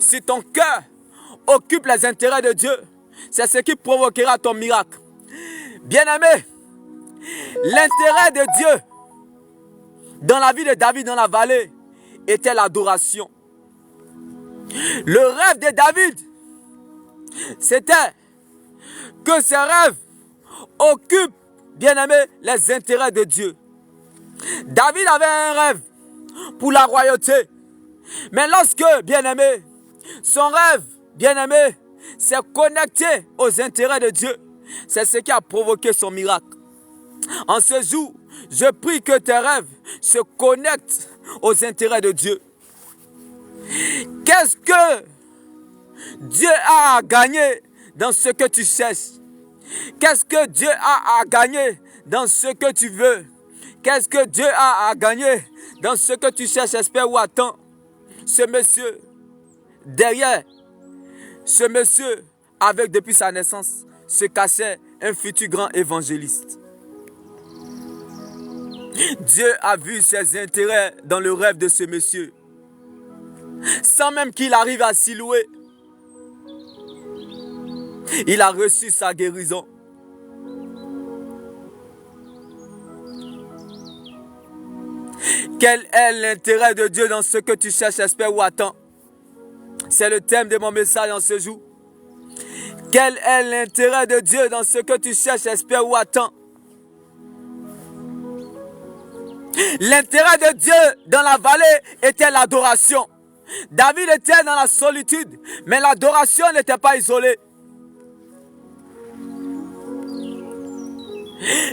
Si ton cœur occupe les intérêts de Dieu, c'est ce qui provoquera ton miracle. Bien-aimé, l'intérêt de Dieu dans la vie de David dans la vallée était l'adoration. Le rêve de David, c'était que ses rêves occupent, bien-aimé, les intérêts de Dieu. David avait un rêve pour la royauté. Mais lorsque, bien-aimé, son rêve, bien-aimé, s'est connecté aux intérêts de Dieu, c'est ce qui a provoqué son miracle. En ce jour, je prie que tes rêves se connectent aux intérêts de Dieu. Qu'est-ce que Dieu a à gagner dans ce que tu cherches? Qu'est-ce que Dieu a à gagner dans ce que tu veux? Qu'est-ce que Dieu a à gagner dans ce que tu cherches, espères ou attends? Ce monsieur, derrière ce monsieur, avec depuis sa naissance, se cachait un futur grand évangéliste. Dieu a vu ses intérêts dans le rêve de ce monsieur. Sans même qu'il arrive à Siloué, il a reçu sa guérison. Quel est l'intérêt de Dieu dans ce que tu cherches, espères ou attends? C'est le thème de mon message en ce jour. Quel est l'intérêt de Dieu dans ce que tu cherches, espères ou attends? L'intérêt de Dieu dans la vallée était l'adoration. David était dans la solitude, mais l'adoration n'était pas isolée.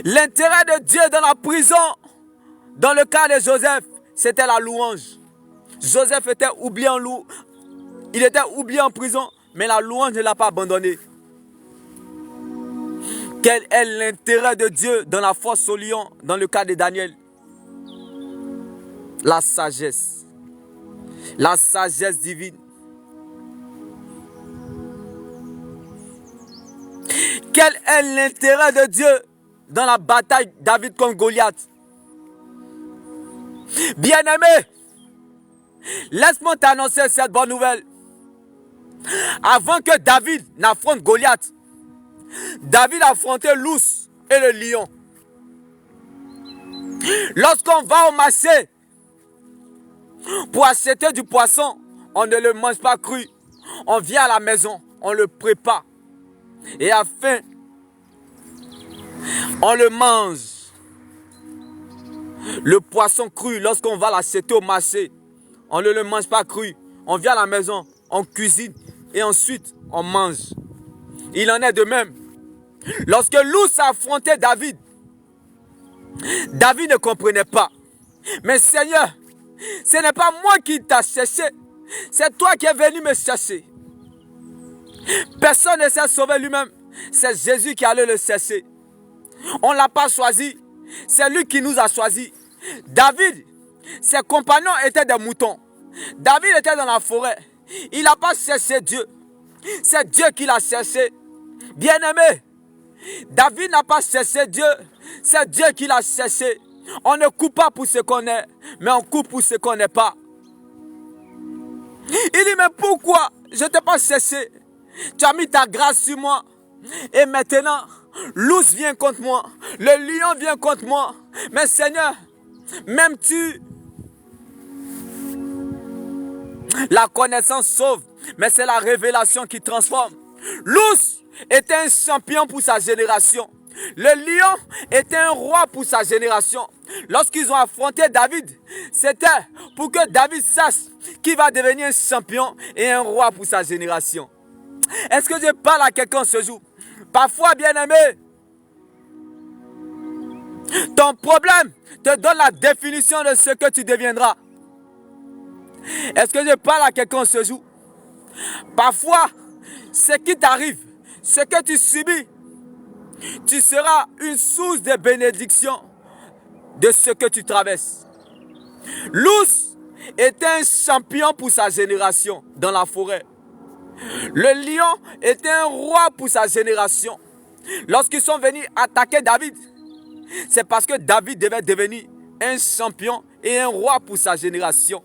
L'intérêt de Dieu dans la prison, dans le cas de Joseph, c'était la louange. Joseph était oublié il était oublié en prison, mais la louange ne l'a pas abandonné. Quel est l'intérêt de Dieu dans la fosse au lion, dans le cas de Daniel? La sagesse. La sagesse divine. Quel est l'intérêt de Dieu dans la bataille David contre Goliath? Bien-aimé, laisse-moi t'annoncer cette bonne nouvelle. Avant que David n'affronte Goliath, David a affronté l'ours et le lion. Lorsqu'on va au marché pour acheter du poisson, on ne le mange pas cru. On vient à la maison, on le prépare. Et afin, on le mange. Le poisson cru, lorsqu'on va l'acheter au marché, on ne le mange pas cru. On vient à la maison, on cuisine et ensuite on mange. Il en est de même. Lorsque l'ours a affronté David, David ne comprenait pas. Mais Seigneur, ce n'est pas moi qui t'a cherché, c'est toi qui es venu me chercher. Personne ne s'est sauvé lui-même, c'est Jésus qui allait le chercher. On ne l'a pas choisi, c'est lui qui nous a choisis. David, ses compagnons étaient des moutons. David était dans la forêt. Il n'a pas cherché Dieu. C'est Dieu qui l'a cherché. Bien-aimé, David n'a pas cherché Dieu. C'est Dieu qui l'a cherché. On ne coupe pas pour ce qu'on est, mais on coupe pour ce qu'on n'est pas. Il dit, mais pourquoi je ne t'ai pas cherché? Tu as mis ta grâce sur moi. Et maintenant, l'ours vient contre moi. Le lion vient contre moi. Mais Seigneur, m'aimes-tu? La connaissance sauve, mais c'est la révélation qui transforme. L'ours était un champion pour sa génération. Le lion était un roi pour sa génération. Lorsqu'ils ont affronté David, c'était pour que David sache qu'il va devenir un champion et un roi pour sa génération. Est-ce que je parle à quelqu'un ce jour? Parfois, bien-aimé, ton problème te donne la définition de ce que tu deviendras. Est-ce que je parle à quelqu'un ce jour? Parfois, ce qui t'arrive, ce que tu subis, tu seras une source de bénédiction de ce que tu traverses. L'ours était un champion pour sa génération dans la forêt. Le lion était un roi pour sa génération. Lorsqu'ils sont venus attaquer David, c'est parce que David devait devenir un champion et un roi pour sa génération.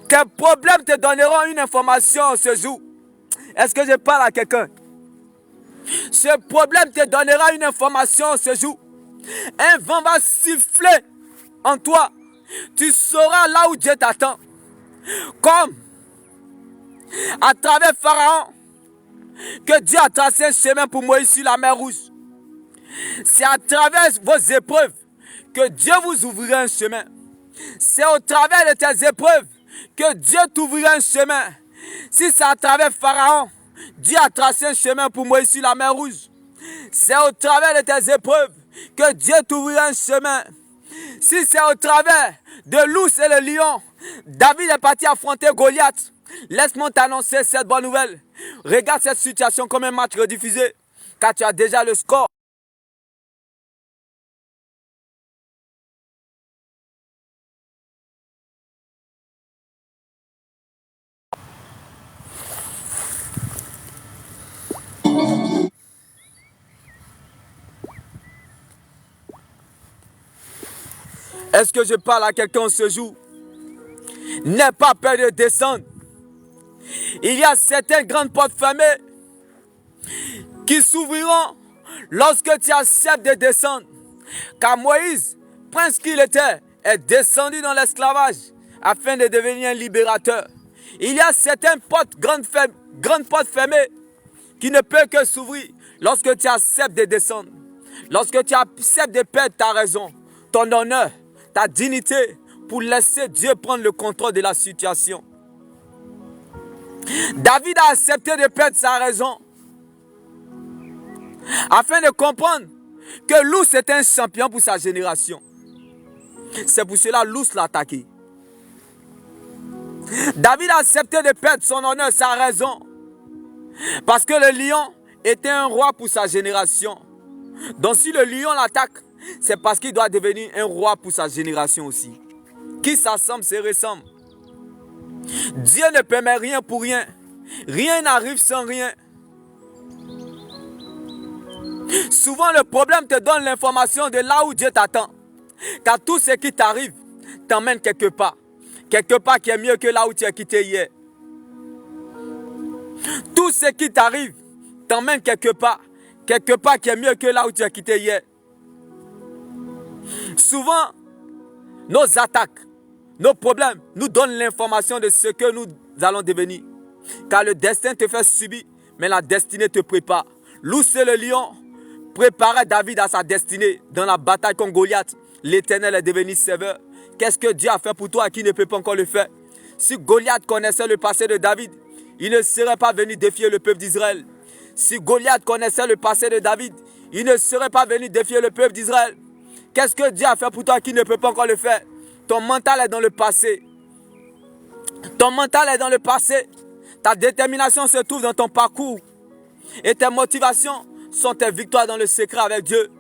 Quel problème te donneront une information ce jour? Est-ce que je parle à quelqu'un? Ce problème te donnera une information ce jour. Un vent va siffler en toi. Tu sauras là où Dieu t'attend. Comme à travers Pharaon, que Dieu a tracé un chemin pour Moïse sur la mer Rouge. C'est à travers vos épreuves que Dieu vous ouvrira un chemin. C'est au travers de tes épreuves que Dieu t'ouvrira un chemin. Si c'est à travers Pharaon, Dieu a tracé un chemin pour Moïse sur la mer Rouge. C'est au travers de tes épreuves que Dieu t'ouvrira un chemin. Si c'est au travers de l'ours et le lion, David est parti affronter Goliath. Laisse-moi t'annoncer cette bonne nouvelle. Regarde cette situation comme un match rediffusé, car tu as déjà le score. Est-ce que je parle à quelqu'un ce jour? N'aie pas peur de descendre. Il y a certaines grandes portes fermées qui s'ouvriront lorsque tu acceptes de descendre. Car Moïse, prince qu'il était, est descendu dans l'esclavage afin de devenir un libérateur. Il y a certaines portes, grandes portes fermées qui ne peuvent que s'ouvrir lorsque tu acceptes de descendre. Lorsque tu acceptes de perdre ta raison, ton honneur, ta dignité, pour laisser Dieu prendre le contrôle de la situation. David a accepté de perdre sa raison afin de comprendre que l'ours était un champion pour sa génération. C'est pour cela que l'ours l'a attaqué. David a accepté de perdre son honneur, sa raison, parce que le lion était un roi pour sa génération. Donc si le lion l'attaque, c'est parce qu'il doit devenir un roi pour sa génération aussi. Qui s'assemble se ressemble. Dieu ne permet rien pour rien. Rien n'arrive sans rien. Souvent le problème te donne l'information de là où Dieu t'attend. Car tout ce qui t'arrive t'emmène quelque part. Quelque part qui est mieux que là où tu as quitté hier. Tout ce qui t'arrive t'emmène quelque part. Quelque part qui est mieux que là où tu as quitté hier. Souvent, nos attaques, nos problèmes nous donnent l'information de ce que nous allons devenir. Car le destin te fait subir, mais la destinée te prépare. L'ours et le lion préparaient David à sa destinée dans la bataille contre Goliath. L'Éternel est devenu sévère. Qu'est-ce que Dieu a fait pour toi qui ne peut pas encore le faire? Si Goliath connaissait le passé de David, il ne serait pas venu défier le peuple d'Israël. Si Goliath connaissait le passé de David, il ne serait pas venu défier le peuple d'Israël. Qu'est-ce que Dieu a fait pour toi qui ne peut pas encore le faire? Ton mental est dans le passé. Ton mental est dans le passé. Ta détermination se trouve dans ton parcours. Et tes motivations sont tes victoires dans le secret avec Dieu.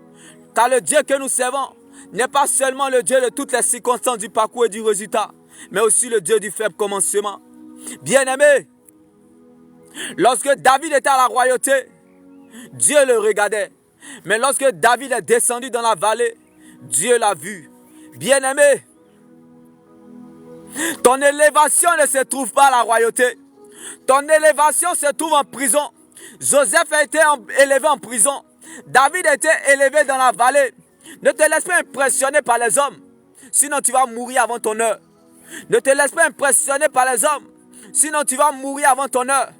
Car le Dieu que nous servons n'est pas seulement le Dieu de toutes les circonstances du parcours et du résultat, mais aussi le Dieu du faible commencement. Bien-aimé, lorsque David était à la royauté, Dieu le regardait. Mais lorsque David est descendu dans la vallée, Dieu l'a vu. Bien-aimé, ton élévation ne se trouve pas à la royauté. Ton élévation se trouve en prison. Joseph a été élevé en prison. David a été élevé dans la vallée. Ne te laisse pas impressionner par les hommes, sinon tu vas mourir avant ton heure. Ne te laisse pas impressionner par les hommes, sinon tu vas mourir avant ton heure.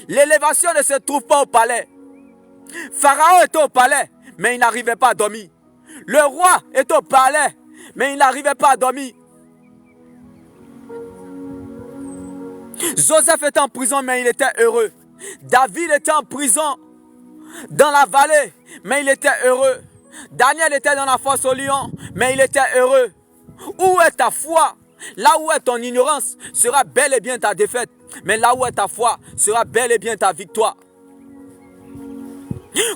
L'élévation ne se trouve pas au palais. Pharaon était au palais, mais il n'arrivait pas à dormir. Le roi est au palais, mais il n'arrivait pas à dormir. Joseph était en prison, mais il était heureux. David était en prison, dans la vallée, mais il était heureux. Daniel était dans la fosse au lion, mais il était heureux. Où est ta foi? Là où est ton ignorance sera bel et bien ta défaite. Mais là où est ta foi sera bel et bien ta victoire.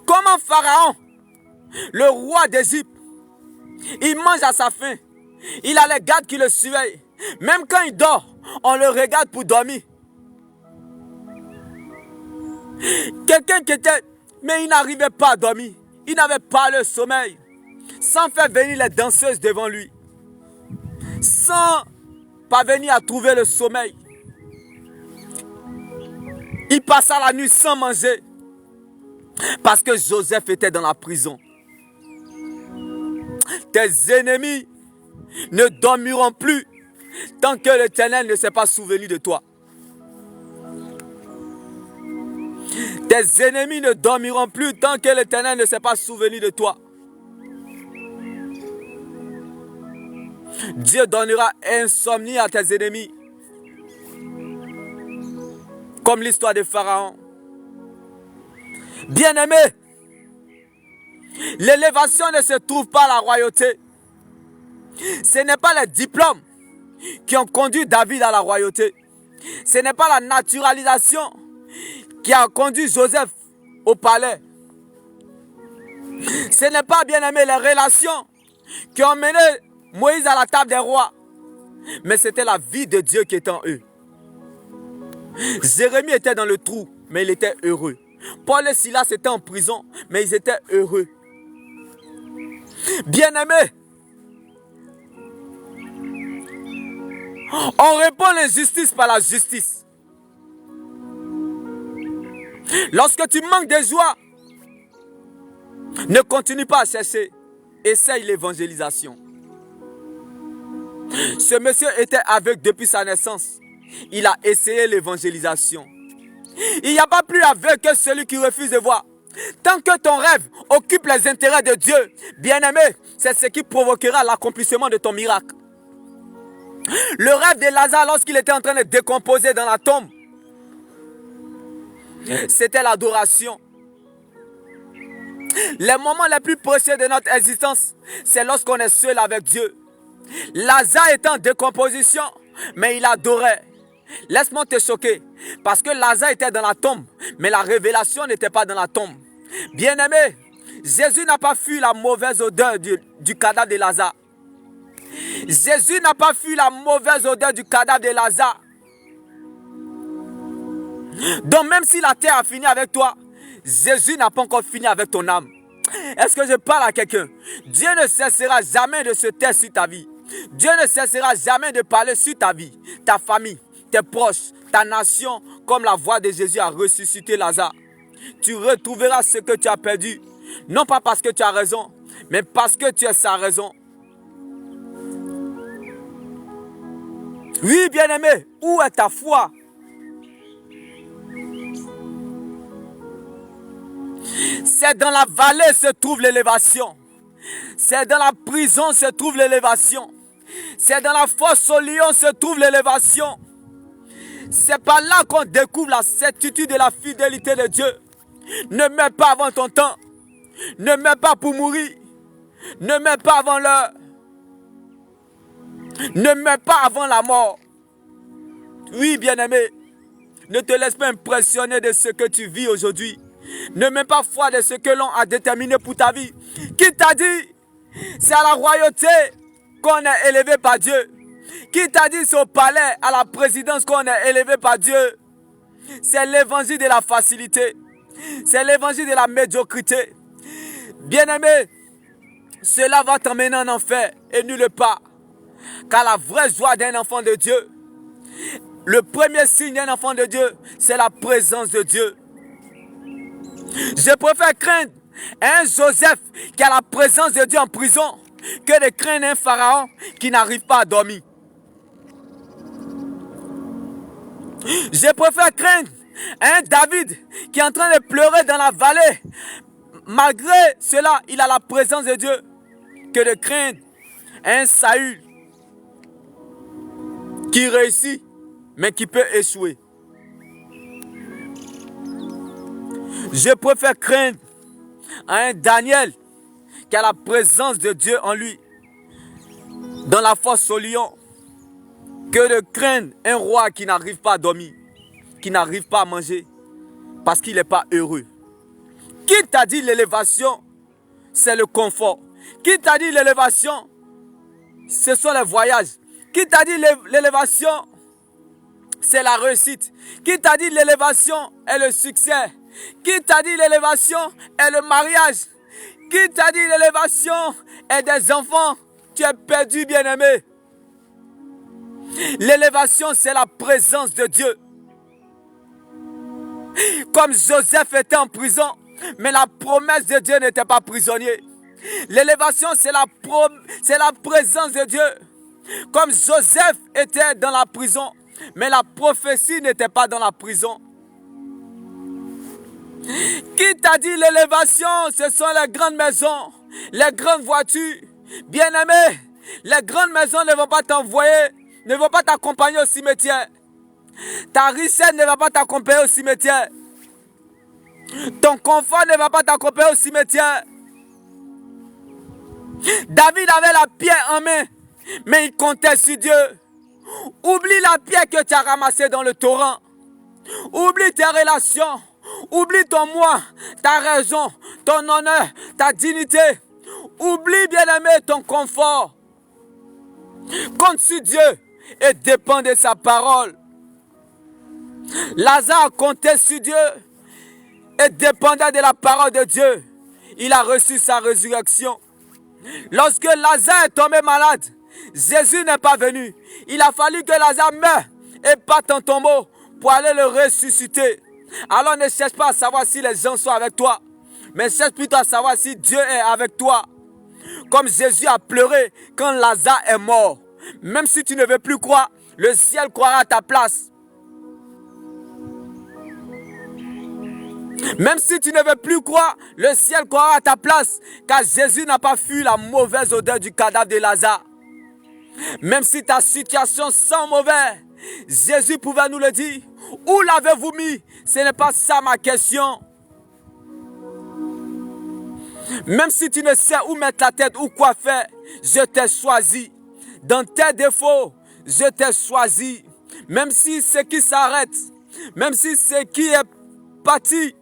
Comment Pharaon, le roi d'Égypte, il mange à sa faim. Il a les gardes qui le surveillent. Même quand il dort, on le regarde pour dormir. Quelqu'un qui était... Mais il n'arrivait pas à dormir. Il n'avait pas le sommeil. Sans faire venir les danseuses devant lui. Sans parvenir à trouver le sommeil. Il passa la nuit sans manger. Parce que Joseph était dans la prison. Tes ennemis ne dormiront plus tant que l'Éternel ne s'est pas souvenu de toi. Tes ennemis ne dormiront plus tant que l'Éternel ne s'est pas souvenu de toi. Dieu donnera insomnie à tes ennemis. Comme l'histoire de Pharaon. Bien-aimé, l'élévation ne se trouve pas à la royauté. Ce n'est pas les diplômes qui ont conduit David à la royauté. Ce n'est pas la naturalisation qui a conduit Joseph au palais. Ce n'est pas, bien aimé, les relations qui ont mené Moïse à la table des rois. Mais c'était la vie de Dieu qui était en eux. Jérémie était dans le trou, mais il était heureux. Paul et Silas étaient en prison, mais ils étaient heureux. Bien aimé, on répond l'injustice par la justice. Lorsque tu manques de joie, ne continue pas à chercher. Essaye l'évangélisation. Ce monsieur était aveugle depuis sa naissance. Il a essayé l'évangélisation. Il n'y a pas plus aveugle que celui qui refuse de voir. Tant que ton rêve occupe les intérêts de Dieu, bien-aimé, c'est ce qui provoquera l'accomplissement de ton miracle. Le rêve de Lazare lorsqu'il était en train de décomposer dans la tombe, c'était l'adoration. Les moments les plus précieux de notre existence, c'est lorsqu'on est seul avec Dieu. Lazare était en décomposition, mais il adorait. Laisse-moi te choquer, parce que Lazare était dans la tombe, mais la révélation n'était pas dans la tombe. Bien-aimé, Jésus n'a pas fui la mauvaise odeur du cadavre de Lazare. Jésus n'a pas fui la mauvaise odeur du cadavre de Lazare. Donc même si la terre a fini avec toi, Jésus n'a pas encore fini avec ton âme. Est-ce que je parle à quelqu'un? Dieu ne cessera jamais de se taire sur ta vie. Dieu ne cessera jamais de parler sur ta vie, ta famille, tes proches, ta nation, comme la voix de Jésus a ressuscité Lazare. Tu retrouveras ce que tu as perdu, non pas parce que tu as raison, mais parce que tu es sa raison. Oui, bien-aimé, où est ta foi? C'est dans la vallée se trouve l'élévation. C'est dans la prison se trouve l'élévation. C'est dans la fosse au lion se trouve l'élévation. C'est par là qu'on découvre la certitude et la fidélité de Dieu. Ne meurs pas avant ton temps. Ne meurs pas pour mourir. Ne meurs pas avant l'heure. Ne meurs pas avant la mort. Oui, bien-aimé, ne te laisse pas impressionner de ce que tu vis aujourd'hui. Ne mets pas foi de ce que l'on a déterminé pour ta vie. Qui t'a dit? C'est à la royauté qu'on est élevé par Dieu. Qui t'a dit c'est au palais, à la présidence qu'on est élevé par Dieu? C'est l'évangile de la facilité. C'est l'évangile de la médiocrité. Bien-aimé, cela va t'emmener en enfer et nulle part. Car la vraie joie d'un enfant de Dieu, le premier signe d'un enfant de Dieu, c'est la présence de Dieu. Je préfère craindre un Joseph qui a la présence de Dieu en prison que de craindre un Pharaon qui n'arrive pas à dormir. Je préfère craindre un David qui est en train de pleurer dans la vallée. Malgré cela, il a la présence de Dieu, que de craindre un Saül qui réussit, mais qui peut échouer. Je préfère craindre un Daniel qui a la présence de Dieu en lui, dans la fosse au lion, que de craindre un roi qui n'arrive pas à dormir, qui n'arrive pas à manger, parce qu'il n'est pas heureux. Qui t'a dit l'élévation, c'est le confort? Qui t'a dit l'élévation, ce sont les voyages? Qui t'a dit l'élévation, c'est la réussite? Qui t'a dit l'élévation est le succès? Qui t'a dit l'élévation est le mariage? Qui t'a dit l'élévation est des enfants? Tu es perdu, bien-aimé. L'élévation, c'est la présence de Dieu. Comme Joseph était en prison, mais la promesse de Dieu n'était pas prisonnier. L'élévation, c'est la présence de Dieu. Comme Joseph était dans la prison, mais la prophétie n'était pas dans la prison. Qui t'a dit l'élévation, ce sont les grandes maisons, les grandes voitures? Bien-aimé, les grandes maisons ne vont pas t'envoyer, ne vont pas t'accompagner au cimetière. Ta richesse ne va pas t'accompagner au cimetière. Ton confort ne va pas t'accompagner au cimetière. David avait la pierre en main, mais il comptait sur Dieu. Oublie la pierre que tu as ramassée dans le torrent. Oublie tes relations. Oublie ton moi, ta raison, ton honneur, ta dignité. Oublie, bien-aimé, ton confort. Compte sur Dieu et dépend de sa parole. Lazare comptait sur Dieu et dépendait de la parole de Dieu. Il a reçu sa résurrection. Lorsque Lazare est tombé malade, Jésus n'est pas venu. Il a fallu que Lazare meure et parte en tombeau pour aller le ressusciter. Alors ne cherche pas à savoir si les gens sont avec toi, mais cherche plutôt à savoir si Dieu est avec toi. Comme Jésus a pleuré quand Lazare est mort. Même si tu ne veux plus croire, le ciel croira à ta place. Même si tu ne veux plus croire, le ciel croira à ta place. Car Jésus n'a pas fui la mauvaise odeur du cadavre de Lazare. Même si ta situation sent mauvais, Jésus pouvait nous le dire. Où l'avez-vous mis? Ce n'est pas ça ma question. Même si tu ne sais où mettre la tête ou quoi faire, je t'ai choisi. Dans tes défauts, je t'ai choisi. Même si ce qui s'arrête, même si ce qui est parti,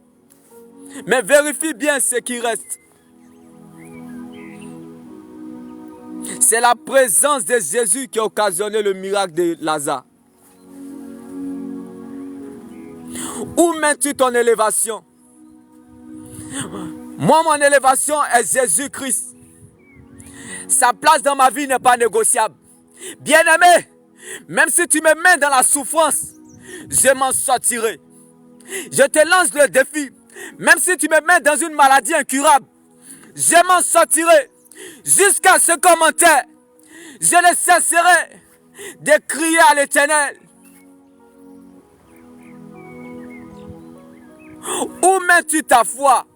mais vérifie bien ce qui reste. C'est la présence de Jésus qui a occasionné le miracle de Lazare. Où mets-tu ton élévation? Moi, mon élévation est Jésus-Christ. Sa place dans ma vie n'est pas négociable. Bien-aimé, même si tu me mets dans la souffrance, je m'en sortirai. Je te lance le défi. Même si tu me mets dans une maladie incurable, je m'en sortirai. Jusqu'à ce commentaire, je ne cesserai de crier à l'Éternel. Où mets-tu ta foi?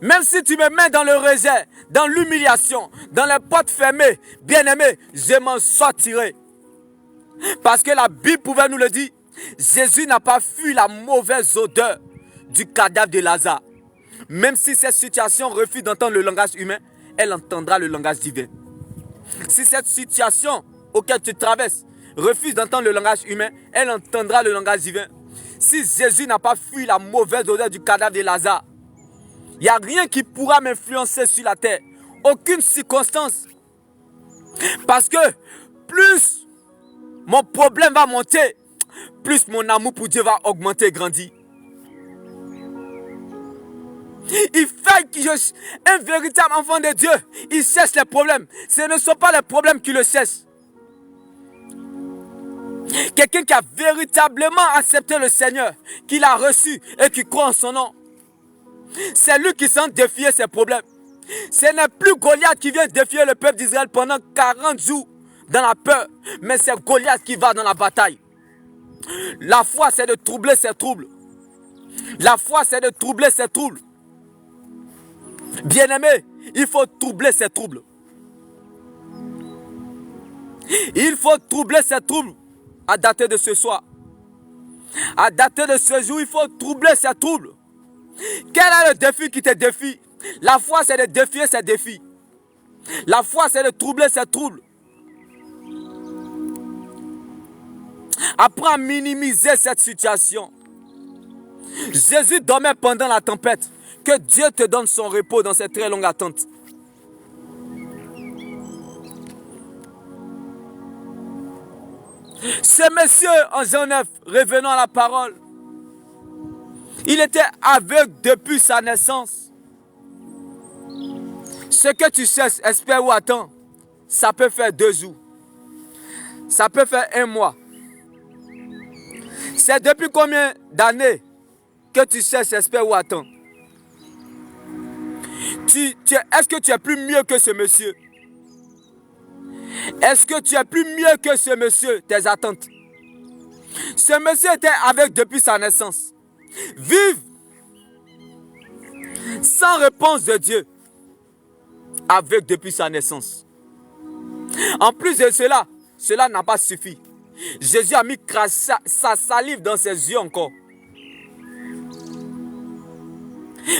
Même si tu me mets dans le rejet, dans l'humiliation, dans les portes fermées, bien-aimé, je m'en sortirai. Parce que la Bible pouvait nous le dire. Jésus n'a pas fui la mauvaise odeur du cadavre de Lazare. Même si cette situation refuse d'entendre le langage humain, elle entendra le langage divin. Si cette situation auquel tu traverses refuse d'entendre le langage humain, elle entendra le langage divin. Si Jésus n'a pas fui la mauvaise odeur du cadavre de Lazare, il n'y a rien qui pourra m'influencer sur la terre. Aucune circonstance. Parce que plus mon problème va monter, plus mon amour pour Dieu va augmenter et grandir. Il fait qu'un véritable enfant de Dieu, il cherche les problèmes. Ce ne sont pas les problèmes qui le cherchent. Quelqu'un qui a véritablement accepté le Seigneur, qui l'a reçu et qui croit en son nom. C'est lui qui sent défier ses problèmes. Ce n'est plus Goliath qui vient défier le peuple d'Israël pendant 40 jours dans la peur. Mais c'est Goliath qui va dans la bataille. La foi, c'est de troubler ses troubles. La foi, c'est de troubler ses troubles. Bien-aimé, il faut troubler ses troubles. Il faut troubler ses troubles à dater de ce soir. À dater de ce jour, il faut troubler ses troubles. Quel est le défi qui te défie? La foi, c'est de défier ses défis. La foi, c'est de troubler ses troubles. Apprends à minimiser cette situation. Jésus dormait pendant la tempête. Que Dieu te donne son repos dans cette très longue attente. Ce monsieur en Jean 9, revenant à la parole, il était aveugle depuis sa naissance. Ce que tu cherches, espère ou attends, ça peut faire 2 jours. Ça peut faire 1 mois. C'est depuis combien d'années que tu cherches, espère ou attends? Est-ce que tu es plus mieux que ce monsieur? Est-ce que tu es plus mieux que ce monsieur, tes attentes? Ce monsieur était aveugle depuis sa naissance. Vive sans réponse de Dieu. Aveugle depuis sa naissance. En plus de cela, cela n'a pas suffi. Jésus a mis sa salive dans ses yeux encore.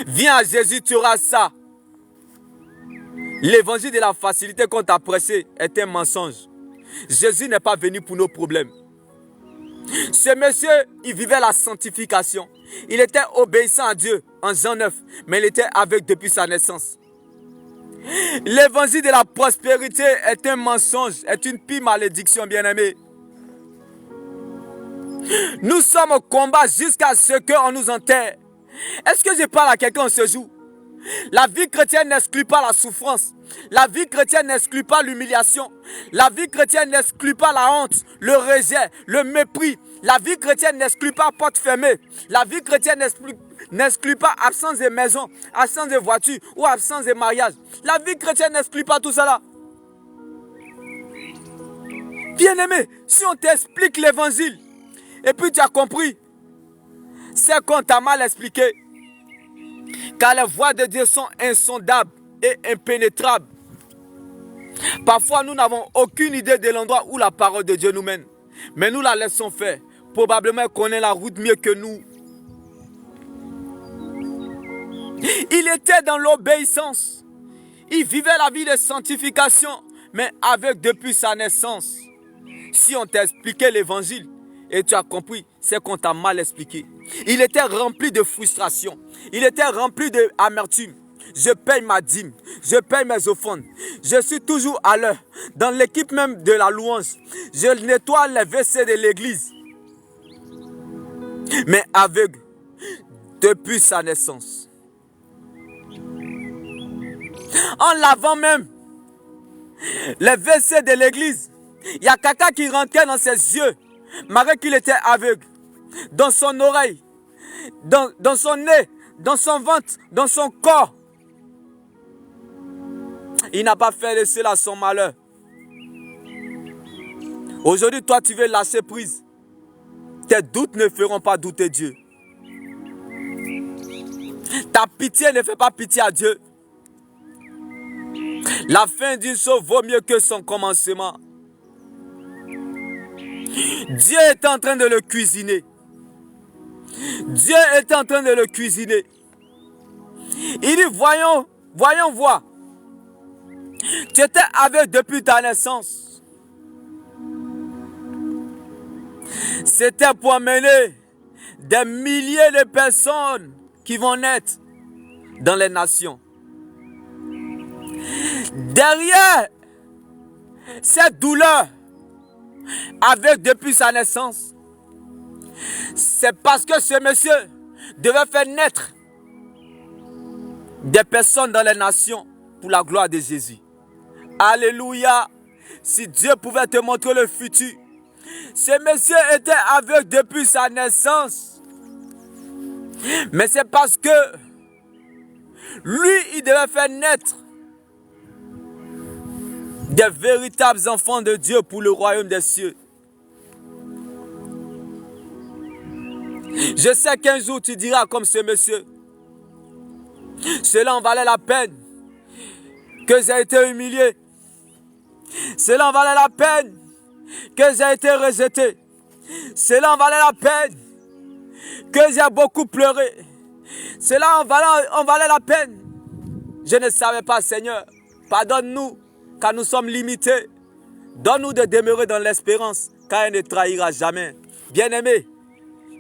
Viens à Jésus, tu auras ça. L'évangile de la facilité qu'on t'a pressé est un mensonge. Jésus n'est pas venu pour nos problèmes. Ce monsieur, il vivait la sanctification. Il était obéissant à Dieu en Jean 9, mais il était aveugle depuis sa naissance. L'évangile de la prospérité est un mensonge, est une pire malédiction, bien-aimé. Nous sommes au combat jusqu'à ce qu'on nous enterre. Est-ce que je parle à quelqu'un ce jour? La vie chrétienne n'exclut pas la souffrance. La vie chrétienne n'exclut pas l'humiliation. La vie chrétienne n'exclut pas la honte, le rejet, le mépris. La vie chrétienne n'exclut pas porte fermée. La vie chrétienne n'exclut pas absence de maison, absence de voiture ou absence de mariage. La vie chrétienne n'exclut pas tout cela. Bien-aimé, si on t'explique l'évangile et puis tu as compris, c'est qu'on t'a mal expliqué. Car les voies de Dieu sont insondables et impénétrables. Parfois, nous n'avons aucune idée de l'endroit où la parole de Dieu nous mène. Mais nous la laissons faire. Probablement qu'on connaît la route mieux que nous. Il était dans l'obéissance. Il vivait la vie de sanctification, mais aveugle depuis sa naissance. Si on t'a expliqué l'évangile et tu as compris, c'est qu'on t'a mal expliqué. Il était rempli de frustration. Il était rempli d'amertume. Je paye ma dîme. Je paye mes offrandes. Je suis toujours à l'heure. Dans l'équipe même de la louange, je nettoie les WC de l'église. Mais aveugle depuis sa naissance. En lavant même les WC de l'église, il y a quelqu'un qui rentrait dans ses yeux, malgré qu'il était aveugle. Dans son oreille, dans son nez, dans son ventre, dans son corps. Il n'a pas fait de cela son malheur. Aujourd'hui, toi, tu veux lâcher prise. Tes doutes ne feront pas douter Dieu. Ta pitié ne fait pas pitié à Dieu. La fin d'une chose vaut mieux que son commencement. Dieu est en train de le cuisiner. Dieu est en train de le cuisiner. Il dit, voyons voir. Tu étais aveugle depuis ta naissance. C'était pour amener des milliers de personnes qui vont naître dans les nations. Derrière cette douleur, aveugle depuis sa naissance, c'est parce que ce monsieur devait faire naître des personnes dans les nations pour la gloire de Jésus. Alléluia. Si Dieu pouvait te montrer le futur. Ce monsieur était aveugle depuis sa naissance. Mais c'est parce que lui, il devait faire naître des véritables enfants de Dieu pour le royaume des cieux. Je sais qu'un jour tu diras comme ce monsieur, cela en valait la peine que j'ai été humilié. Cela en valait la peine que j'ai été rejeté. Cela en valait la peine que j'ai beaucoup pleuré. Cela en valait la peine. Je ne savais pas, Seigneur. Pardonne-nous, car nous sommes limités. Donne-nous de demeurer dans l'espérance, car elle ne trahira jamais. Bien-aimé,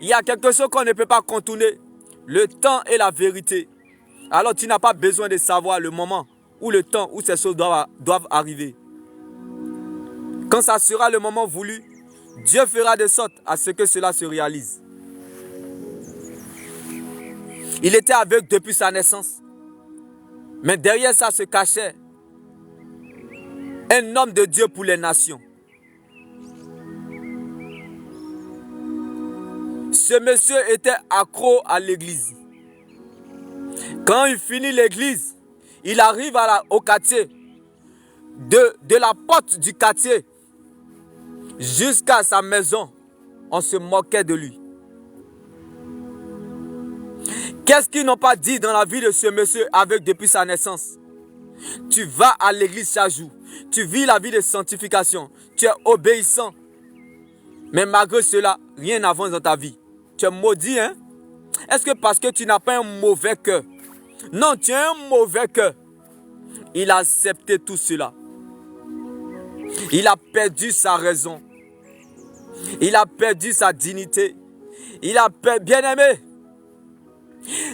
il y a quelque chose qu'on ne peut pas contourner. Le temps et la vérité. Alors tu n'as pas besoin de savoir le moment ou le temps où ces choses doivent arriver. Quand ça sera le moment voulu, Dieu fera de sorte à ce que cela se réalise. Il était aveugle depuis sa naissance. Mais derrière ça se cachait un homme de Dieu pour les nations. Ce monsieur était accro à l'église. Quand il finit l'église, il arrive au quartier. De la porte du quartier jusqu'à sa maison, on se moquait de lui. Qu'est-ce qu'ils n'ont pas dit dans la vie de ce monsieur aveugle depuis sa naissance? Tu vas à l'église chaque jour. Tu vis la vie de sanctification. Tu es obéissant. Mais malgré cela, rien n'avance dans ta vie. Tu es maudit, hein? Est-ce que parce que tu n'as pas un mauvais cœur? Non, tu as un mauvais cœur. Il a accepté tout cela. Il a perdu sa raison. Il a perdu sa dignité. Il a perdu... Bien-aimé,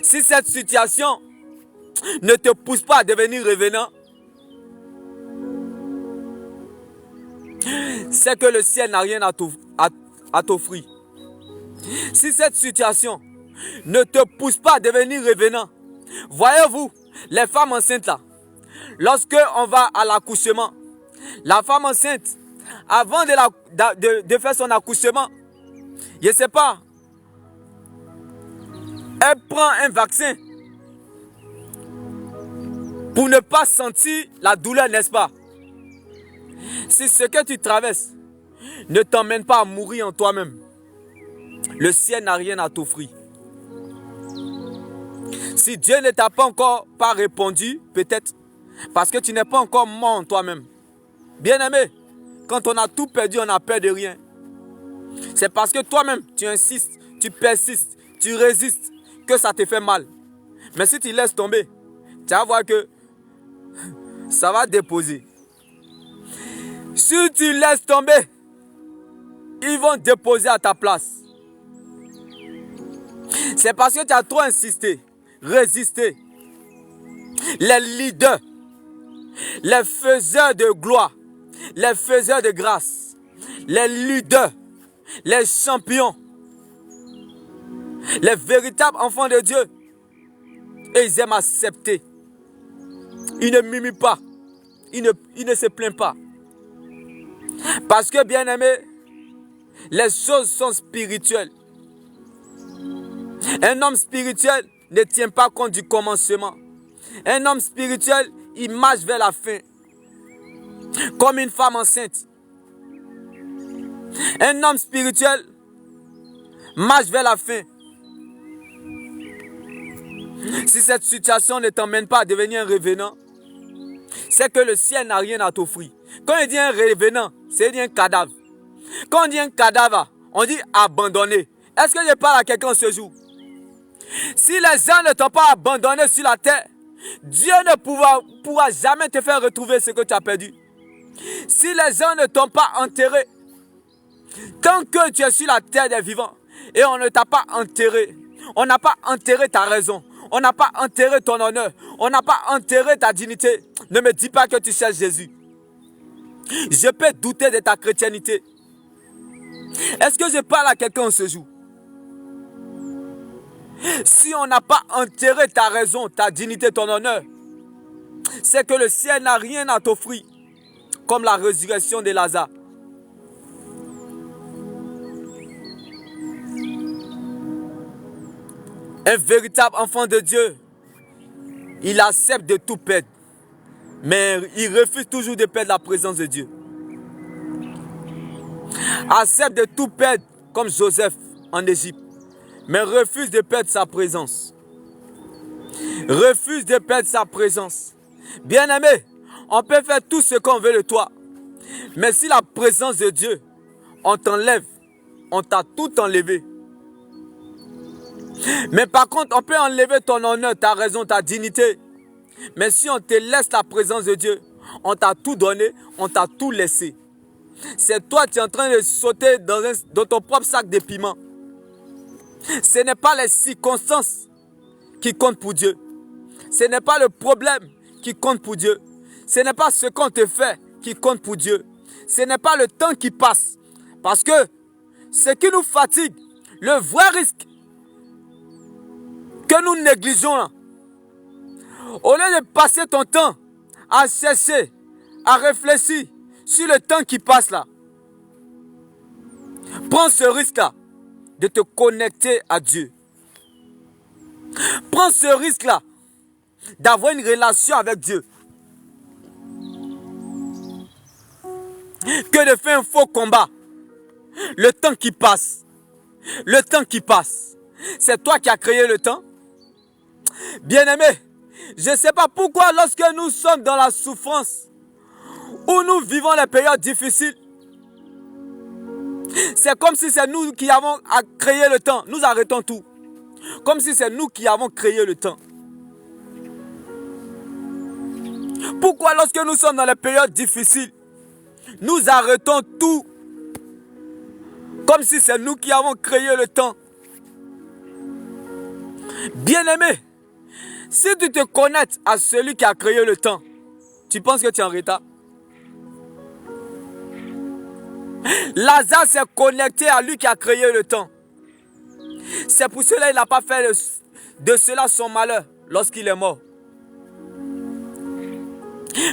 si cette situation ne te pousse pas à devenir revenant, c'est que le ciel n'a rien à t'offrir. Si cette situation ne te pousse pas à devenir revenant, voyez-vous, les femmes enceintes là, lorsque on va à l'accouchement, la femme enceinte, avant de faire son accouchement, je ne sais pas, elle prend un vaccin pour ne pas sentir la douleur, n'est-ce pas? Si ce que tu traverses ne t'emmène pas à mourir en toi-même, le ciel n'a rien à t'offrir. Si Dieu ne t'a pas encore répondu, peut-être parce que tu n'es pas encore mort en toi-même. Bien-aimé, quand on a tout perdu, on n'a peur de rien. C'est parce que toi-même, tu insistes, tu persistes, tu résistes, que ça te fait mal. Mais si tu laisses tomber, tu vas voir que ça va déposer. Si tu laisses tomber, ils vont déposer à ta place. C'est parce que tu as trop insisté, résisté. Les leaders, les faiseurs de gloire, les faiseurs de grâce, les leaders, les champions, les véritables enfants de Dieu, et ils aiment accepter. Ils ne murmurent pas, ils ne se plaignent pas. Parce que, bien aimé, les choses sont spirituelles. Un homme spirituel ne tient pas compte du commencement. Un homme spirituel, il marche vers la fin. Comme une femme enceinte. Un homme spirituel marche vers la fin. Si cette situation ne t'emmène pas à devenir un revenant, c'est que le ciel n'a rien à t'offrir. Quand on dit un revenant, c'est un cadavre. Quand on dit un cadavre, on dit abandonné. Est-ce que je parle à quelqu'un ce jour? Si les gens ne t'ont pas abandonné sur la terre, Dieu ne pourra jamais te faire retrouver ce que tu as perdu. Si les gens ne t'ont pas enterré, tant que tu es sur la terre des vivants et on ne t'a pas enterré, on n'a pas enterré ta raison, on n'a pas enterré ton honneur, on n'a pas enterré ta dignité, ne me dis pas que tu cherches Jésus. Je peux douter de ta chrétienté. Est-ce que je parle à quelqu'un ce jour? Si on n'a pas enterré ta raison, ta dignité, ton honneur, c'est que le ciel n'a rien à t'offrir, comme la résurrection de Lazare. Un véritable enfant de Dieu, il accepte de tout perdre, mais il refuse toujours de perdre la présence de Dieu. Accepte de tout perdre, comme Joseph en Égypte, mais refuse de perdre sa présence. Refuse de perdre sa présence. Bien-aimé, on peut faire tout ce qu'on veut de toi, mais si la présence de Dieu, on t'enlève, on t'a tout enlevé. Mais par contre, on peut enlever ton honneur, ta raison, ta dignité. Mais si on te laisse la présence de Dieu, on t'a tout donné, on t'a tout laissé. C'est toi qui es en train de sauter dans ton propre sac de piment. Ce n'est pas les circonstances qui comptent pour Dieu. Ce n'est pas le problème qui compte pour Dieu. Ce n'est pas ce qu'on te fait qui compte pour Dieu. Ce n'est pas le temps qui passe. Parce que ce qui nous fatigue, le vrai risque que nous négligeons là, au lieu de passer ton temps à chercher, à réfléchir sur le temps qui passe là, prends ce risque là de te connecter à Dieu. Prends ce risque là d'avoir une relation avec Dieu. Que de faire un faux combat. Le temps qui passe. Le temps qui passe. C'est toi qui as créé le temps. Bien-aimé, je ne sais pas pourquoi lorsque nous sommes dans la souffrance, où nous vivons les périodes difficiles, c'est comme si c'est nous qui avons créé le temps. Nous arrêtons tout. Comme si c'est nous qui avons créé le temps. Pourquoi lorsque nous sommes dans les périodes difficiles, nous arrêtons tout comme si c'est nous qui avons créé le temps? Bien-aimé, si tu te connectes à celui qui a créé le temps, tu penses que tu es en retard? Lazare s'est connecté à lui qui a créé le temps. C'est pour cela qu'il n'a pas fait de cela son malheur lorsqu'il est mort.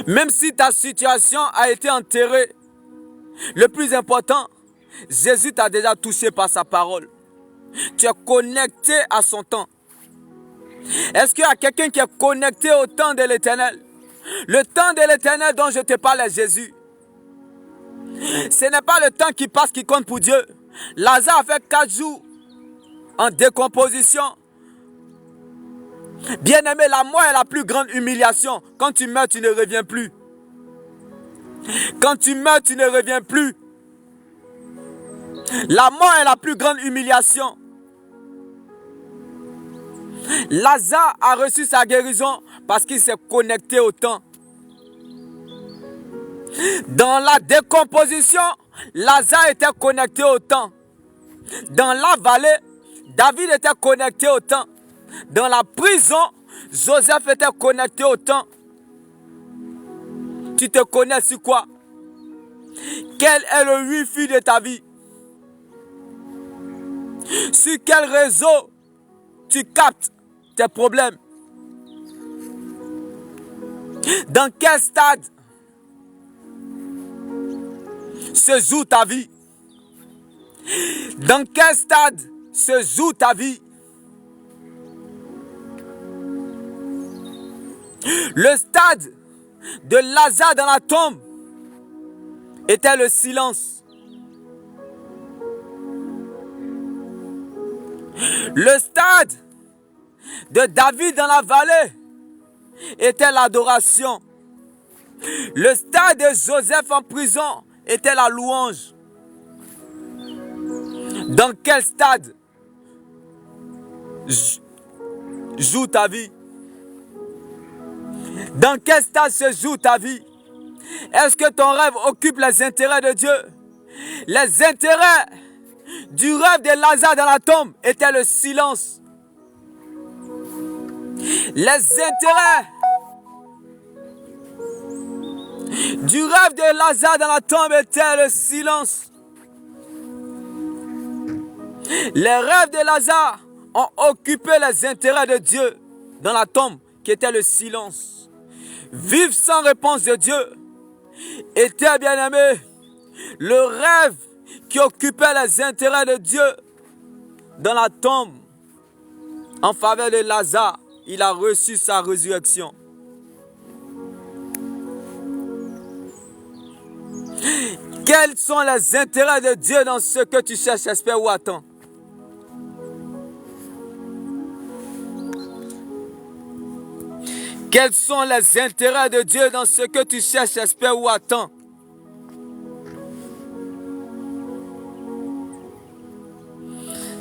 Même si ta situation a été enterrée, le plus important, Jésus t'a déjà touché par sa parole. Tu es connecté à son temps. Est-ce qu'il y a quelqu'un qui est connecté au temps de l'Éternel? Le temps de l'Éternel dont je te parle est Jésus. Ce n'est pas le temps qui passe qui compte pour Dieu. Lazare a fait 4 jours en décomposition. Bien-aimé, la mort est la plus grande humiliation. Quand tu meurs, tu ne reviens plus. Quand tu meurs, tu ne reviens plus. La mort est la plus grande humiliation. Lazare a reçu sa guérison parce qu'il s'est connecté au temps. Dans la décomposition, Lazare était connecté au temps. Dans la vallée, David était connecté au temps. Dans la prison, Joseph était connecté au temps. Tu te connais sur quoi? Quel est le wifi de ta vie? Sur quel réseau tu captes tes problèmes? Dans quel stade se joue ta vie? Dans quel stade se joue ta vie? Le stade de Lazare dans la tombe était le silence. Le stade de David dans la vallée était l'adoration. Le stade de Joseph en prison était la louange. Dans quel stade joue ta vie? Dans quel stade se joue ta vie? Est-ce que ton rêve occupe les intérêts de Dieu? Les intérêts du rêve de Lazare dans la tombe étaient le silence. Les intérêts du rêve de Lazare dans la tombe étaient le silence. Les rêves de Lazare ont occupé les intérêts de Dieu dans la tombe, qui était le silence. Vivre sans réponse de Dieu était, bien aimé, le rêve qui occupait les intérêts de Dieu dans la tombe. En faveur de Lazare, il a reçu sa résurrection. Quels sont les intérêts de Dieu dans ce que tu cherches, espères ou attends? Quels sont les intérêts de Dieu dans ce que tu cherches, espères ou attends?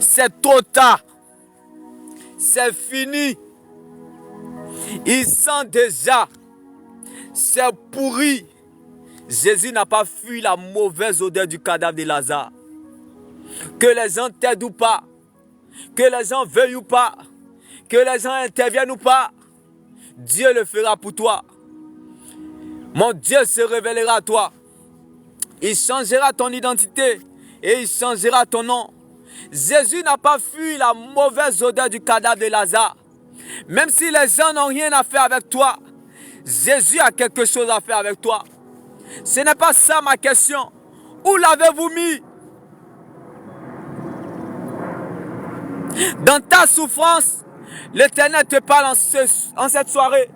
C'est trop tard. C'est fini. Il sent déjà. C'est pourri. Jésus n'a pas fui la mauvaise odeur du cadavre de Lazare. Que les gens t'aident ou pas, que les gens veuillent ou pas, que les gens interviennent ou pas, Dieu le fera pour toi. Mon Dieu se révélera à toi. Il changera ton identité et il changera ton nom. Jésus n'a pas fui la mauvaise odeur du cadavre de Lazare. Même si les gens n'ont rien à faire avec toi, Jésus a quelque chose à faire avec toi. Ce n'est pas ça ma question. Où l'avez-vous mis? Dans ta souffrance, l'Éternel te parle en cette soirée.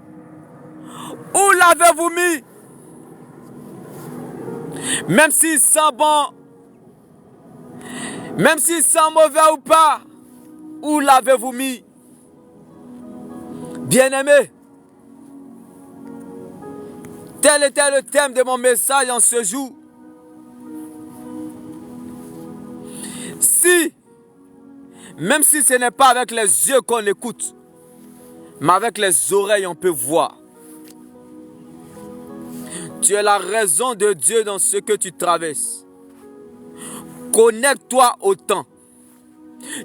Où l'avez-vous mis? Même s'il sent bon, même s'il sent mauvais ou pas, où l'avez-vous mis? Bien-aimé, tel était le thème de mon message en ce jour. Même si ce n'est pas avec les yeux qu'on écoute, mais avec les oreilles on peut voir. Tu es la raison de Dieu dans ce que tu traverses. Connecte-toi au temps.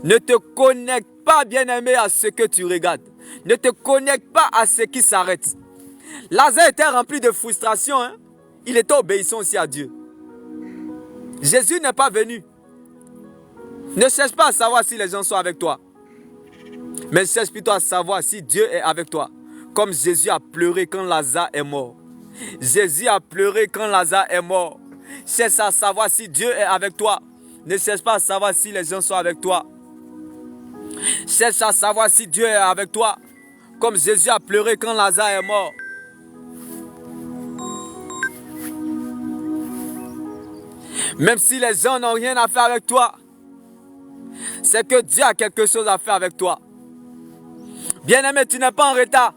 Ne te connecte pas, bien-aimé, à ce que tu regardes. Ne te connecte pas à ce qui s'arrête. Lazare était rempli de frustration. Il était obéissant aussi à Dieu. Jésus n'est pas venu. Ne cherche pas à savoir si les gens sont avec toi. Mais cherche plutôt à savoir si Dieu est avec toi. Comme Jésus a pleuré quand Lazare est mort. Jésus a pleuré quand Lazare est mort. Cherche à savoir si Dieu est avec toi. Ne cherche pas à savoir si les gens sont avec toi. Cherche à savoir si Dieu est avec toi. Comme Jésus a pleuré quand Lazare est mort. Même si les gens n'ont rien à faire avec toi, c'est que Dieu a quelque chose à faire avec toi. Bien-aimé, tu n'es pas en retard.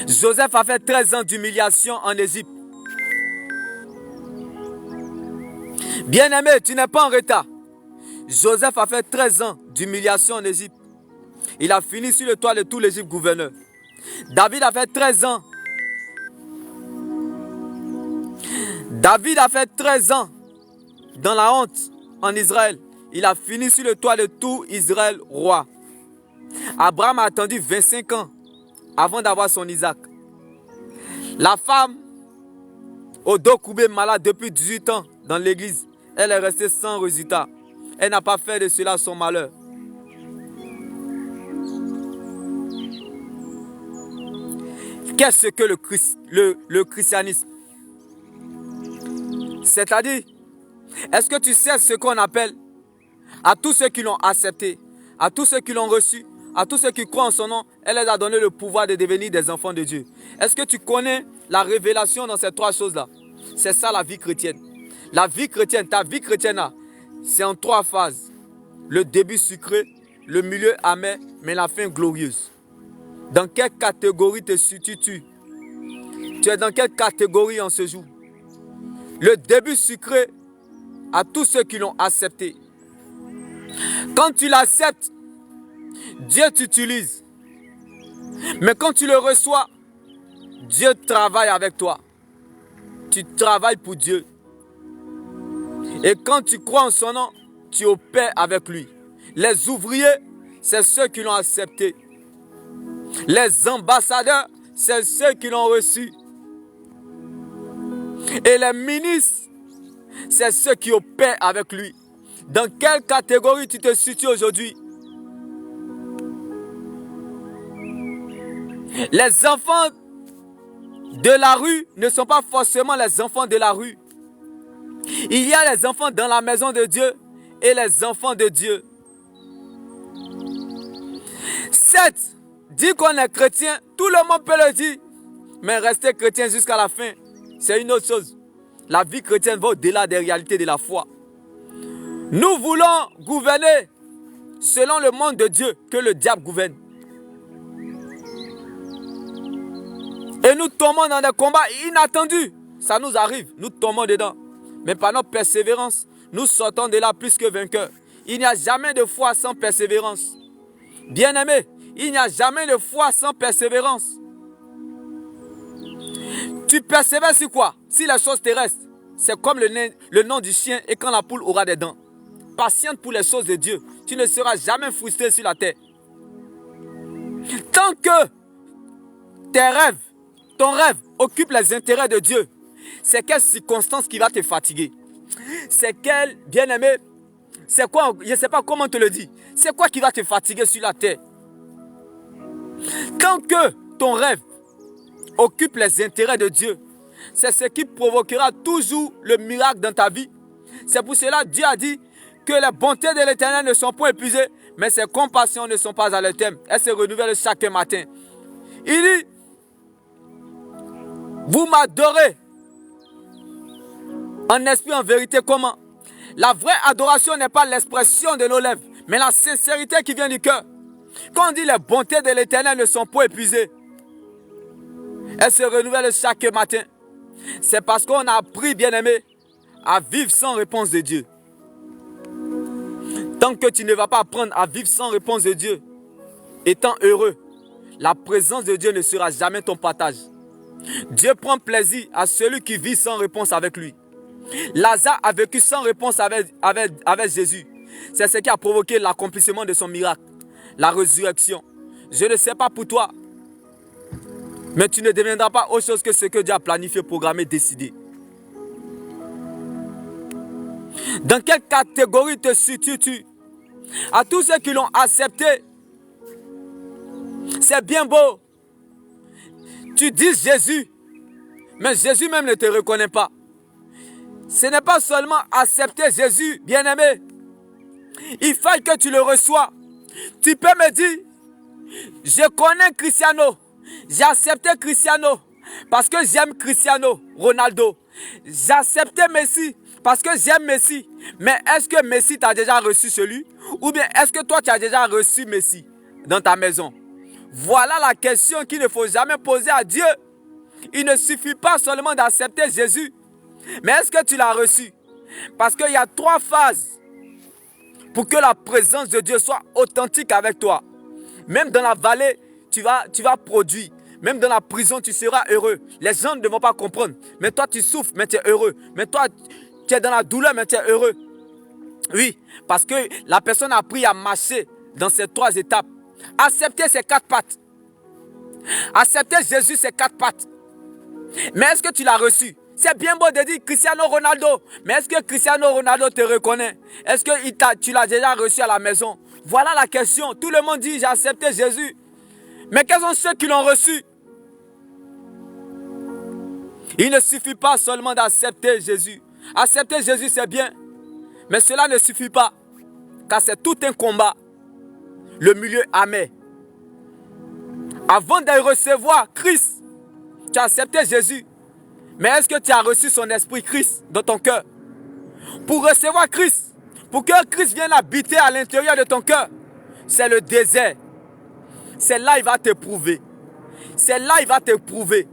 Joseph a fait 13 ans d'humiliation en Égypte. Bien-aimé, tu n'es pas en retard. Joseph a fait 13 ans d'humiliation en Égypte. Il a fini sur le toit de tout l'Égypte gouverneur. David a fait 13 ans. David a fait 13 ans dans la honte en Israël. Il a fini sur le toit de tout Israël roi. Abraham a attendu 25 ans avant d'avoir son Isaac. La femme au dos courbé malade depuis 18 ans dans l'église, elle est restée sans résultat. Elle n'a pas fait de cela son malheur. Qu'est-ce que le christianisme? C'est-à-dire, est-ce que tu sais ce qu'on appelle à tous ceux qui l'ont accepté, à tous ceux qui l'ont reçu, à tous ceux qui croient en son nom, elle les a donné le pouvoir de devenir des enfants de Dieu. Est-ce que tu connais la révélation dans ces trois choses-là? C'est ça la vie chrétienne. La vie chrétienne, ta vie chrétienne, c'est en trois phases. Le début sucré, le milieu amer, mais la fin glorieuse. Dans quelle catégorie te situes-tu? Tu es dans quelle catégorie en ce jour? Le début sucré à tous ceux qui l'ont accepté. Quand tu l'acceptes, Dieu t'utilise. Mais quand tu le reçois, Dieu travaille avec toi. Tu travailles pour Dieu. Et quand tu crois en son nom, tu opères avec lui. Les ouvriers, c'est ceux qui l'ont accepté. Les ambassadeurs, c'est ceux qui l'ont reçu. Et les ministres, c'est ceux qui opèrent avec lui. Dans quelle catégorie tu te situes aujourd'hui? Les enfants de la rue ne sont pas forcément les enfants de la rue. Il y a les enfants dans la maison de Dieu et les enfants de Dieu. Certes, dire qu'on est chrétien, tout le monde peut le dire. Mais rester chrétien jusqu'à la fin, c'est une autre chose. La vie chrétienne va au-delà des réalités de la foi. Nous voulons gouverner selon le monde de Dieu que le diable gouverne. Et nous tombons dans des combats inattendus. Ça nous arrive, nous tombons dedans. Mais par notre persévérance, nous sortons de là plus que vainqueurs. Il n'y a jamais de foi sans persévérance. Bien-aimé, il n'y a jamais de foi sans persévérance. Tu persévères sur quoi? Si les choses terrestres, c'est comme le nom du chien et quand la poule aura des dents. Patiente pour les choses de Dieu. Tu ne seras jamais frustré sur la terre. Tant que ton rêve occupe les intérêts de Dieu, c'est quelle circonstance qui va te fatiguer? C'est quel, bien-aimé, c'est quoi, je ne sais pas comment te le dire, c'est quoi qui va te fatiguer sur la terre? Tant que ton rêve occupe les intérêts de Dieu, c'est ce qui provoquera toujours le miracle dans ta vie. C'est pour cela que Dieu a dit que les bontés de l'Éternel ne sont pas épuisées, mais ses compassions ne sont pas à leur terme. Elles se renouvellent chaque matin. Il dit, vous m'adorez en esprit, en vérité. Comment? La vraie adoration n'est pas l'expression de nos lèvres, mais la sincérité qui vient du cœur. Quand on dit les bontés de l'Éternel ne sont pas épuisées, elles se renouvellent chaque matin. C'est parce qu'on a appris, bien-aimé, à vivre sans réponse de Dieu. Tant que tu ne vas pas apprendre à vivre sans réponse de Dieu, étant heureux, la présence de Dieu ne sera jamais ton partage. Dieu prend plaisir à celui qui vit sans réponse avec lui. Lazare a vécu sans réponse avec Jésus. C'est ce qui a provoqué l'accomplissement de son miracle, la résurrection. Je ne sais pas pour toi, mais tu ne deviendras pas autre chose que ce que Dieu a planifié, programmé, décidé. Dans quelle catégorie te situes-tu? À tous ceux qui l'ont accepté, c'est bien beau. Tu dis Jésus, mais Jésus même ne te reconnaît pas. Ce n'est pas seulement accepter Jésus, bien-aimé. Il faut que tu le reçois. Tu peux me dire, je connais Cristiano. J'ai accepté Cristiano parce que j'aime Cristiano Ronaldo. J'ai accepté Messi parce que j'aime Messi. Mais est-ce que Messi t'a déjà reçu celui? Ou bien est-ce que toi tu as déjà reçu Messi dans ta maison? Voilà la question qu'il ne faut jamais poser à Dieu. Il ne suffit pas seulement d'accepter Jésus. Mais est-ce que tu l'as reçu? Parce qu'il y a 3 phases pour que la présence de Dieu soit authentique avec toi. Même dans la vallée, tu vas produire. Même dans la prison, tu seras heureux. Les gens ne vont pas comprendre. Mais toi, tu souffres, mais tu es heureux. Mais toi, tu es dans la douleur, mais tu es heureux. Oui, parce que la personne a appris à marcher dans ces 3 étapes. Accepter ces 4 pattes. Accepter Jésus, ces 4 pattes. Mais est-ce que tu l'as reçu? C'est bien beau de dire Cristiano Ronaldo. Mais est-ce que Cristiano Ronaldo te reconnaît? Est-ce que tu l'as déjà reçu à la maison? Voilà la question. Tout le monde dit j'ai accepté Jésus. Mais quels sont ceux qui l'ont reçu? Il ne suffit pas seulement d'accepter Jésus. Accepter Jésus, c'est bien. Mais cela ne suffit pas. Car c'est tout un combat. Le milieu amer. Avant de recevoir Christ, tu as accepté Jésus. Mais est-ce que tu as reçu son esprit Christ dans ton cœur? Pour recevoir Christ, pour que Christ vienne habiter à l'intérieur de ton cœur, c'est le désert. C'est là qu'il va t'éprouver. C'est là qu'il va t'éprouver.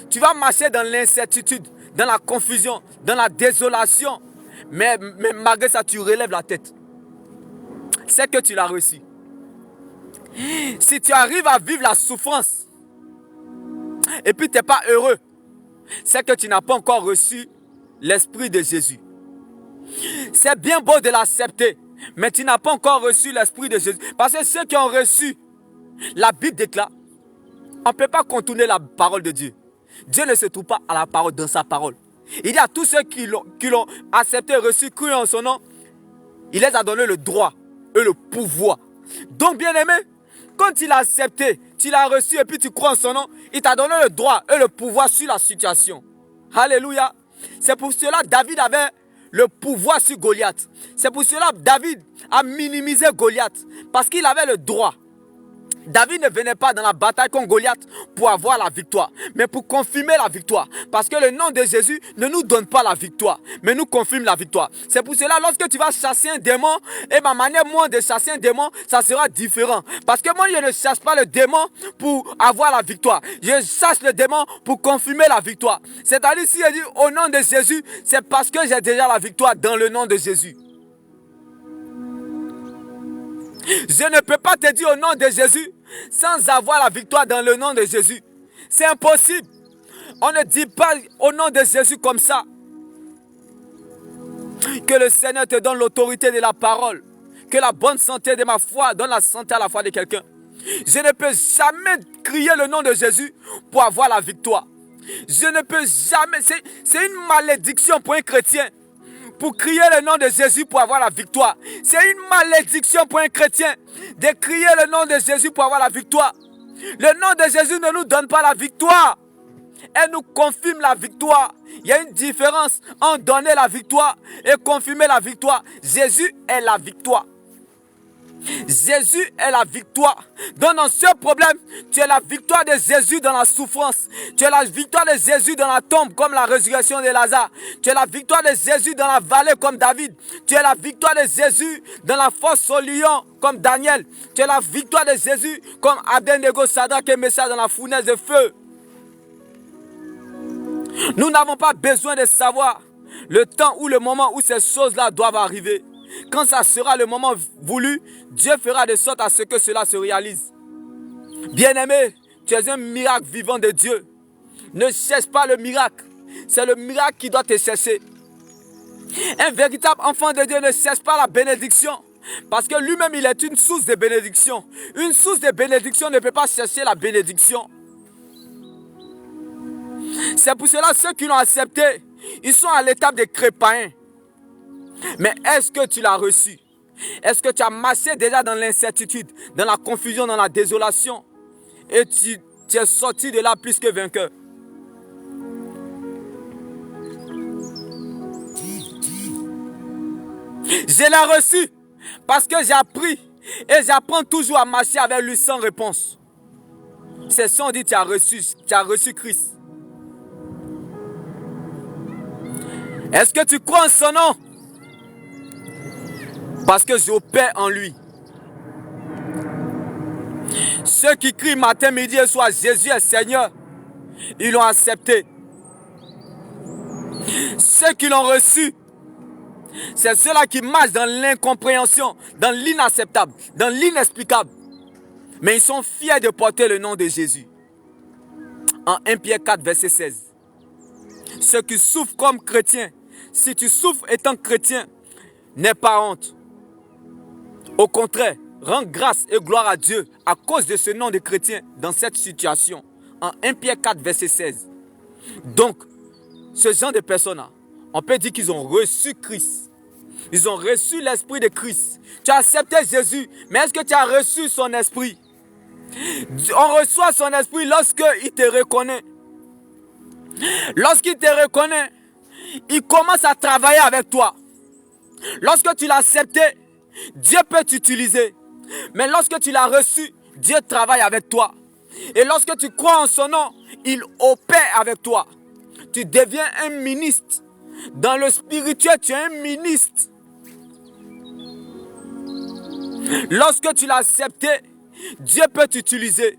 Tu vas marcher dans l'incertitude, dans la confusion, dans la désolation. Mais malgré ça, tu relèves la tête. C'est que tu l'as reçu. Si tu arrives à vivre la souffrance et puis tu n'es pas heureux, c'est que tu n'as pas encore reçu l'Esprit de Jésus. C'est bien beau de l'accepter, mais tu n'as pas encore reçu l'Esprit de Jésus. Parce que ceux qui ont reçu, la Bible déclare, on ne peut pas contourner la parole de Dieu. Dieu ne se trouve pas à la parole, dans sa parole. Il dit à tous ceux qui l'ont accepté, reçu, cru en son nom, il les a donné le droit et le pouvoir. Donc bien aimé, quand il a accepté, tu l'as reçu et puis tu crois en son nom, il t'a donné le droit et le pouvoir sur la situation. Alléluia. C'est pour cela que David avait le pouvoir sur Goliath. C'est pour cela que David a minimisé Goliath. Parce qu'il avait le droit. David ne venait pas dans la bataille contre Goliath pour avoir la victoire, mais pour confirmer la victoire. Parce que le nom de Jésus ne nous donne pas la victoire, mais nous confirme la victoire. C'est pour cela, lorsque tu vas chasser un démon, et ma manière, moi, de chasser un démon, ça sera différent. Parce que moi, je ne chasse pas le démon pour avoir la victoire. Je chasse le démon pour confirmer la victoire. C'est-à-dire, si je dis au nom de Jésus, c'est parce que j'ai déjà la victoire dans le nom de Jésus. Je ne peux pas te dire au nom de Jésus sans avoir la victoire dans le nom de Jésus. C'est impossible. On ne dit pas au nom de Jésus comme ça. Que le Seigneur te donne l'autorité de la parole. Que la bonne santé de ma foi donne la santé à la foi de quelqu'un. Je ne peux jamais crier le nom de Jésus pour avoir la victoire. Je ne peux jamais. C'est une malédiction pour un chrétien. Pour crier le nom de Jésus pour avoir la victoire. C'est une malédiction pour un chrétien de crier le nom de Jésus pour avoir la victoire. Le nom de Jésus ne nous donne pas la victoire. Elle nous confirme la victoire. Il y a une différence entre donner la victoire et confirmer la victoire. Jésus est la victoire. Jésus est la victoire. Donc dans ce problème, tu es la victoire de Jésus dans la souffrance. Tu es la victoire de Jésus dans la tombe comme la résurrection de Lazare. Tu es la victoire de Jésus dans la vallée comme David. Tu es la victoire de Jésus dans la fosse au lion comme Daniel. Tu es la victoire de Jésus comme Abednego, Sadrach et Meshach dans la fournaise de feu. Nous n'avons pas besoin de savoir le temps ou le moment où ces choses-là doivent arriver. Quand ça sera le moment voulu, Dieu fera de sorte à ce que cela se réalise. Bien-aimé, tu es un miracle vivant de Dieu. Ne cherche pas le miracle. C'est le miracle qui doit te chercher. Un véritable enfant de Dieu ne cherche pas la bénédiction. Parce que lui-même, il est une source de bénédiction. Une source de bénédiction ne peut pas chercher la bénédiction. C'est pour cela que ceux qui l'ont accepté, ils sont à l'étape des crépaïens. Mais est-ce que tu l'as reçu? Est-ce que tu as marché déjà dans l'incertitude, dans la confusion, dans la désolation? Et tu es sorti de là plus que vainqueur. Je l'ai reçu parce que j'ai appris et j'apprends toujours à marcher avec lui sans réponse. C'est ça on dit tu as reçu Christ. Est-ce que tu crois en son nom? Parce que j'opère en lui. Ceux qui crient matin, midi et soir, Jésus est Seigneur, ils l'ont accepté. Ceux qui l'ont reçu, c'est ceux-là qui marchent dans l'incompréhension, dans l'inacceptable, dans l'inexplicable. Mais ils sont fiers de porter le nom de Jésus. En 1 Pierre 4, verset 16. Ceux qui souffrent comme chrétiens, si tu souffres étant chrétien, n'aie pas honte. Au contraire, rends grâce et gloire à Dieu à cause de ce nom de chrétien dans cette situation. En 1 Pierre 4, verset 16. Donc, ce genre de personnes-là, on peut dire qu'ils ont reçu Christ. Ils ont reçu l'esprit de Christ. Tu as accepté Jésus, mais est-ce que tu as reçu son esprit? On reçoit son esprit lorsqu'il te reconnaît. Lorsqu'il te reconnaît, il commence à travailler avec toi. Lorsque tu l'as accepté, Dieu peut t'utiliser. Mais lorsque tu l'as reçu, Dieu travaille avec toi. Et lorsque tu crois en son nom, il opère avec toi. Tu deviens un ministre. Dans le spirituel, tu es un ministre. Lorsque tu l'as accepté, Dieu peut t'utiliser.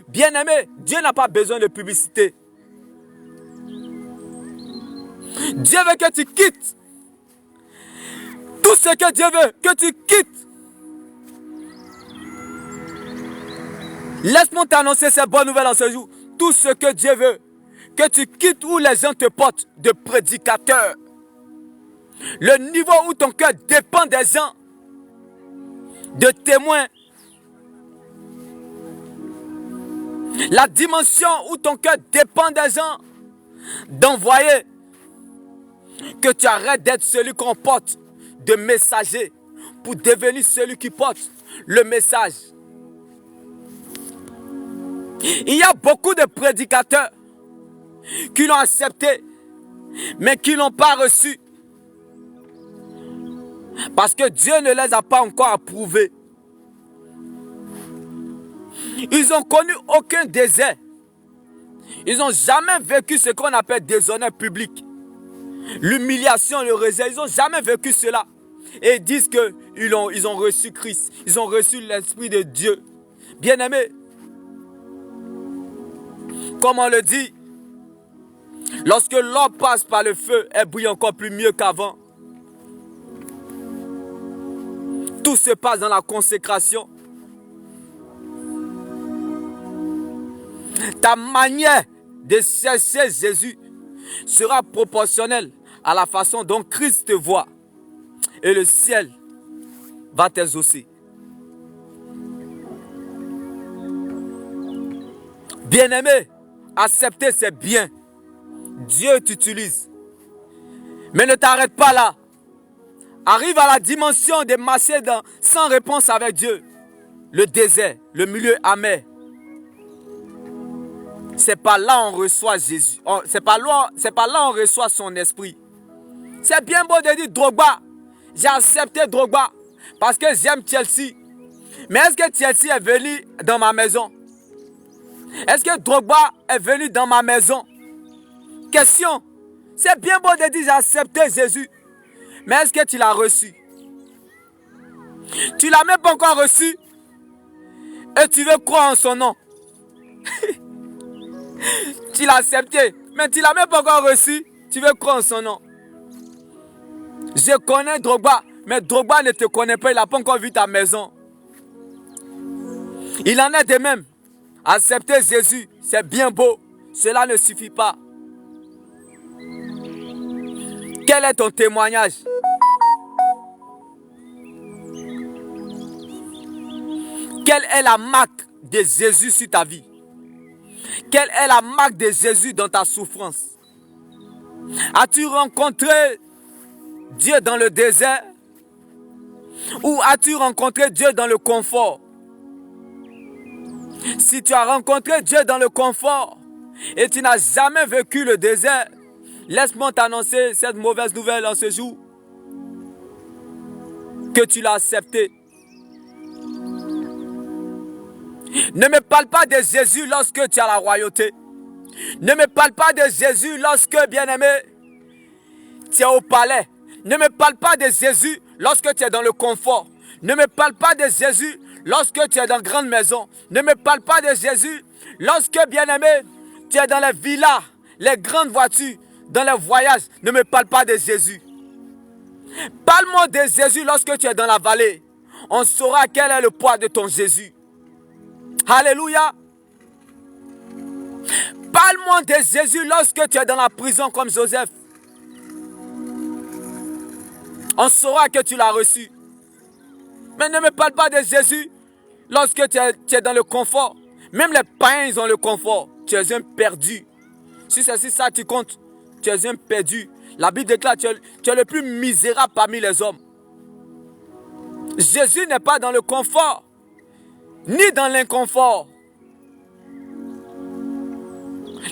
Bien-aimé, Dieu n'a pas besoin de publicité. Dieu veut que tu quittes tout ce que Dieu veut, que tu quittes. Laisse-moi t'annoncer ces bonnes nouvelles en ce jour. Tout ce que Dieu veut, que tu quittes où les gens te portent de prédicateur. Le niveau où ton cœur dépend des gens, de témoins. La dimension où ton cœur dépend des gens, d'envoyer. Que tu arrêtes d'être celui qu'on porte de messager pour devenir celui qui porte le message. Il y a beaucoup de prédicateurs qui l'ont accepté, mais qui ne l'ont pas reçu. Parce que Dieu ne les a pas encore approuvés. Ils n'ont connu aucun désert. Ils n'ont jamais vécu ce qu'on appelle déshonneur public. L'humiliation, le rejet, ils n'ont jamais vécu cela. Et ils disent qu'ils ont reçu Christ. Ils ont reçu l'Esprit de Dieu. Bien-aimés, comme on le dit, lorsque l'or passe par le feu, elle brille encore plus mieux qu'avant. Tout se passe dans la consécration. Ta manière de chercher Jésus sera proportionnelle à la façon dont Christ te voit. Et le ciel va t'exaucer. Bien-aimé, accepter c'est bien. Dieu t'utilise. Mais ne t'arrête pas là. Arrive à la dimension de marcher sans réponse avec Dieu. Le désert, le milieu amer. C'est pas là on reçoit Jésus. C'est pas là on reçoit son esprit. C'est bien beau de dire Drogba. J'ai accepté Drogba parce que j'aime Chelsea. Mais est-ce que Chelsea est venu dans ma maison? Est-ce que Drogba est venu dans ma maison? Question. C'est bien beau de dire j'ai accepté Jésus. Mais est-ce que tu l'as reçu? Tu ne l'as même pas encore reçu. Et tu veux croire en son nom. Tu l'as accepté. Mais tu ne l'as même pas encore reçu. Tu veux croire en son nom. Je connais Drogba. Mais Drogba ne te connaît pas. Il n'a pas encore vu ta maison. Il en est de même. Accepter Jésus, c'est bien beau. Cela ne suffit pas. Quel est ton témoignage? Quelle est la marque de Jésus sur ta vie? Quelle est la marque de Jésus dans ta souffrance? As-tu rencontré Dieu dans le désert? Ou as-tu rencontré Dieu dans le confort? Si tu as rencontré Dieu dans le confort et tu n'as jamais vécu le désert, laisse-moi t'annoncer cette mauvaise nouvelle en ce jour. Que tu l'as accepté. Ne me parle pas de Jésus lorsque tu as la royauté. Ne me parle pas de Jésus lorsque, bien-aimé, tu es au palais. Ne me parle pas de Jésus lorsque tu es dans le confort. Ne me parle pas de Jésus lorsque tu es dans une grande maison. Ne me parle pas de Jésus lorsque, bien-aimé, tu es dans les villas, les grandes voitures, dans les voyages. Ne me parle pas de Jésus. Parle-moi de Jésus lorsque tu es dans la vallée. On saura quel est le poids de ton Jésus. Alléluia. Parle-moi de Jésus lorsque tu es dans la prison comme Joseph. On saura que tu l'as reçu. Mais ne me parle pas de Jésus lorsque tu es dans le confort. Même les païens, ils ont le confort. Tu es un perdu. Si c'est ça tu comptes, tu es un perdu. La Bible déclare que tu es le plus misérable parmi les hommes. Jésus n'est pas dans le confort, ni dans l'inconfort.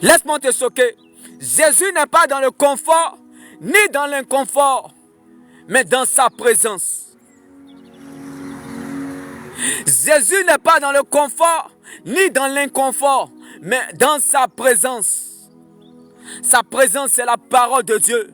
Laisse-moi te choquer. Jésus n'est pas dans le confort, ni dans l'inconfort, mais dans sa présence. Jésus n'est pas dans le confort, ni dans l'inconfort, mais dans sa présence. Sa présence, c'est la parole de Dieu.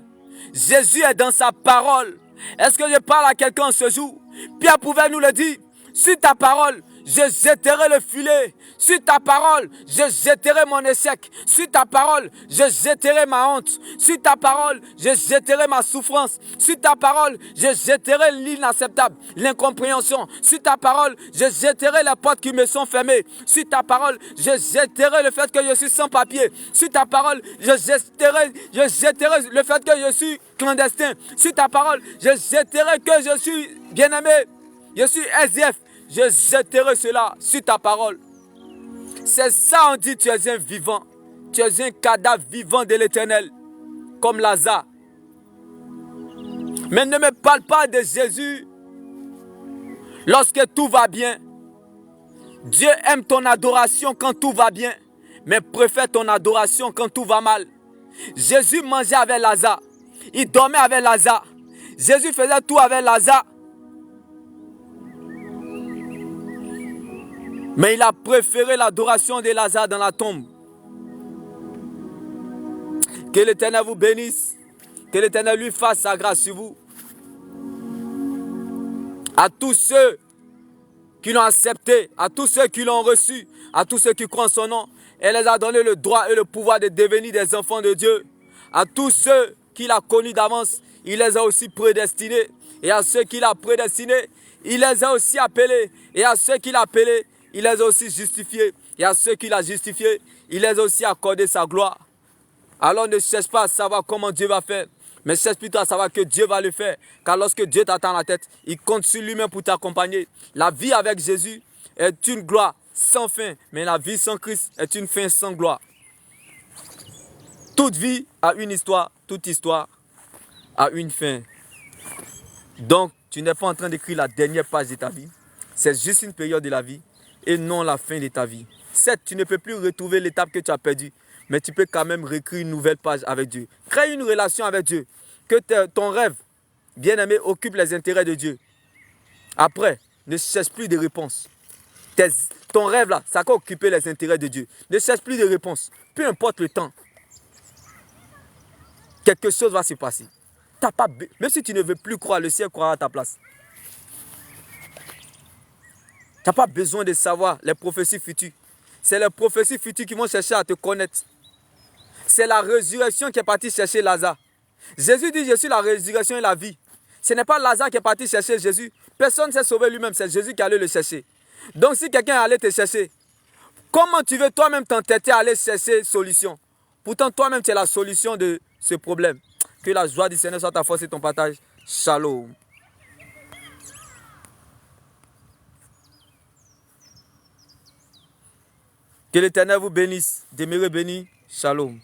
Jésus est dans sa parole. Est-ce que je parle à quelqu'un ce jour? Pierre pouvait nous le dire. Sur ta parole, je jetterai le filet. Sur ta parole, je jetterai mon échec. Sur ta parole, je jetterai ma honte. Sur ta parole, je jetterai ma souffrance. Sur ta parole, je jetterai l'inacceptable, l'incompréhension. Sur ta parole, je jetterai les portes qui me sont fermées. Sur ta parole, je jetterai le fait que je suis sans papier. Sur ta parole, je jetterai le fait que je suis clandestin. Sur ta parole, je jetterai que je suis bien-aimé. Je suis SDF. Je jetterai cela sur ta parole. C'est ça on dit, tu es un vivant. Tu es un cadavre vivant de l'Éternel. Comme Lazare. Mais ne me parle pas de Jésus lorsque tout va bien. Dieu aime ton adoration quand tout va bien. Mais préfère ton adoration quand tout va mal. Jésus mangeait avec Lazare. Il dormait avec Lazare. Jésus faisait tout avec Lazare. Mais il a préféré l'adoration de Lazare dans la tombe. Que l'Éternel vous bénisse. Que l'Éternel lui fasse sa grâce sur vous. À tous ceux qui l'ont accepté, à tous ceux qui l'ont reçu, à tous ceux qui croient en son nom, elle les a donné le droit et le pouvoir de devenir des enfants de Dieu. À tous ceux qu'il a connus d'avance, il les a aussi prédestinés. Et à ceux qu'il a prédestinés, il les a aussi appelés. Et à ceux qu'il a appelés, il les a aussi justifiés. Et à ceux qu'il a justifiés, il les a aussi accordé sa gloire. Alors ne cherche pas à savoir comment Dieu va faire. Mais cherche plutôt à savoir que Dieu va le faire. Car lorsque Dieu t'attend à la tête, il compte sur lui-même pour t'accompagner. La vie avec Jésus est une gloire sans fin. Mais la vie sans Christ est une fin sans gloire. Toute vie a une histoire. Toute histoire a une fin. Donc, tu n'es pas en train d'écrire la dernière page de ta vie. C'est juste une période de la vie et non la fin de ta vie. Certes, tu ne peux plus retrouver l'étape que tu as perdue, mais tu peux quand même réécrire une nouvelle page avec Dieu. Crée une relation avec Dieu. Que ton rêve, bien-aimé, occupe les intérêts de Dieu. Après, ne cherche plus de réponses. Ton rêve là, ça va occuper les intérêts de Dieu. Ne cherche plus de réponses. Peu importe le temps. Quelque chose va se passer. Même si tu ne veux plus croire, le ciel croira à ta place. Tu n'as pas besoin de savoir les prophéties futures. C'est les prophéties futures qui vont chercher à te connaître. C'est la résurrection qui est partie chercher Lazare. Jésus dit, je suis la résurrection et la vie. Ce n'est pas Lazare qui est parti chercher Jésus. Personne ne s'est sauvé lui-même, c'est Jésus qui allait le chercher. Donc si quelqu'un allait te chercher, comment tu veux toi-même t'entêter à aller chercher solution? Pourtant toi-même tu es la solution de ce problème. Que la joie du Seigneur soit ta force et ton partage. Shalom. Que l'Éternel vous bénisse. Demeurez bénis. Shalom.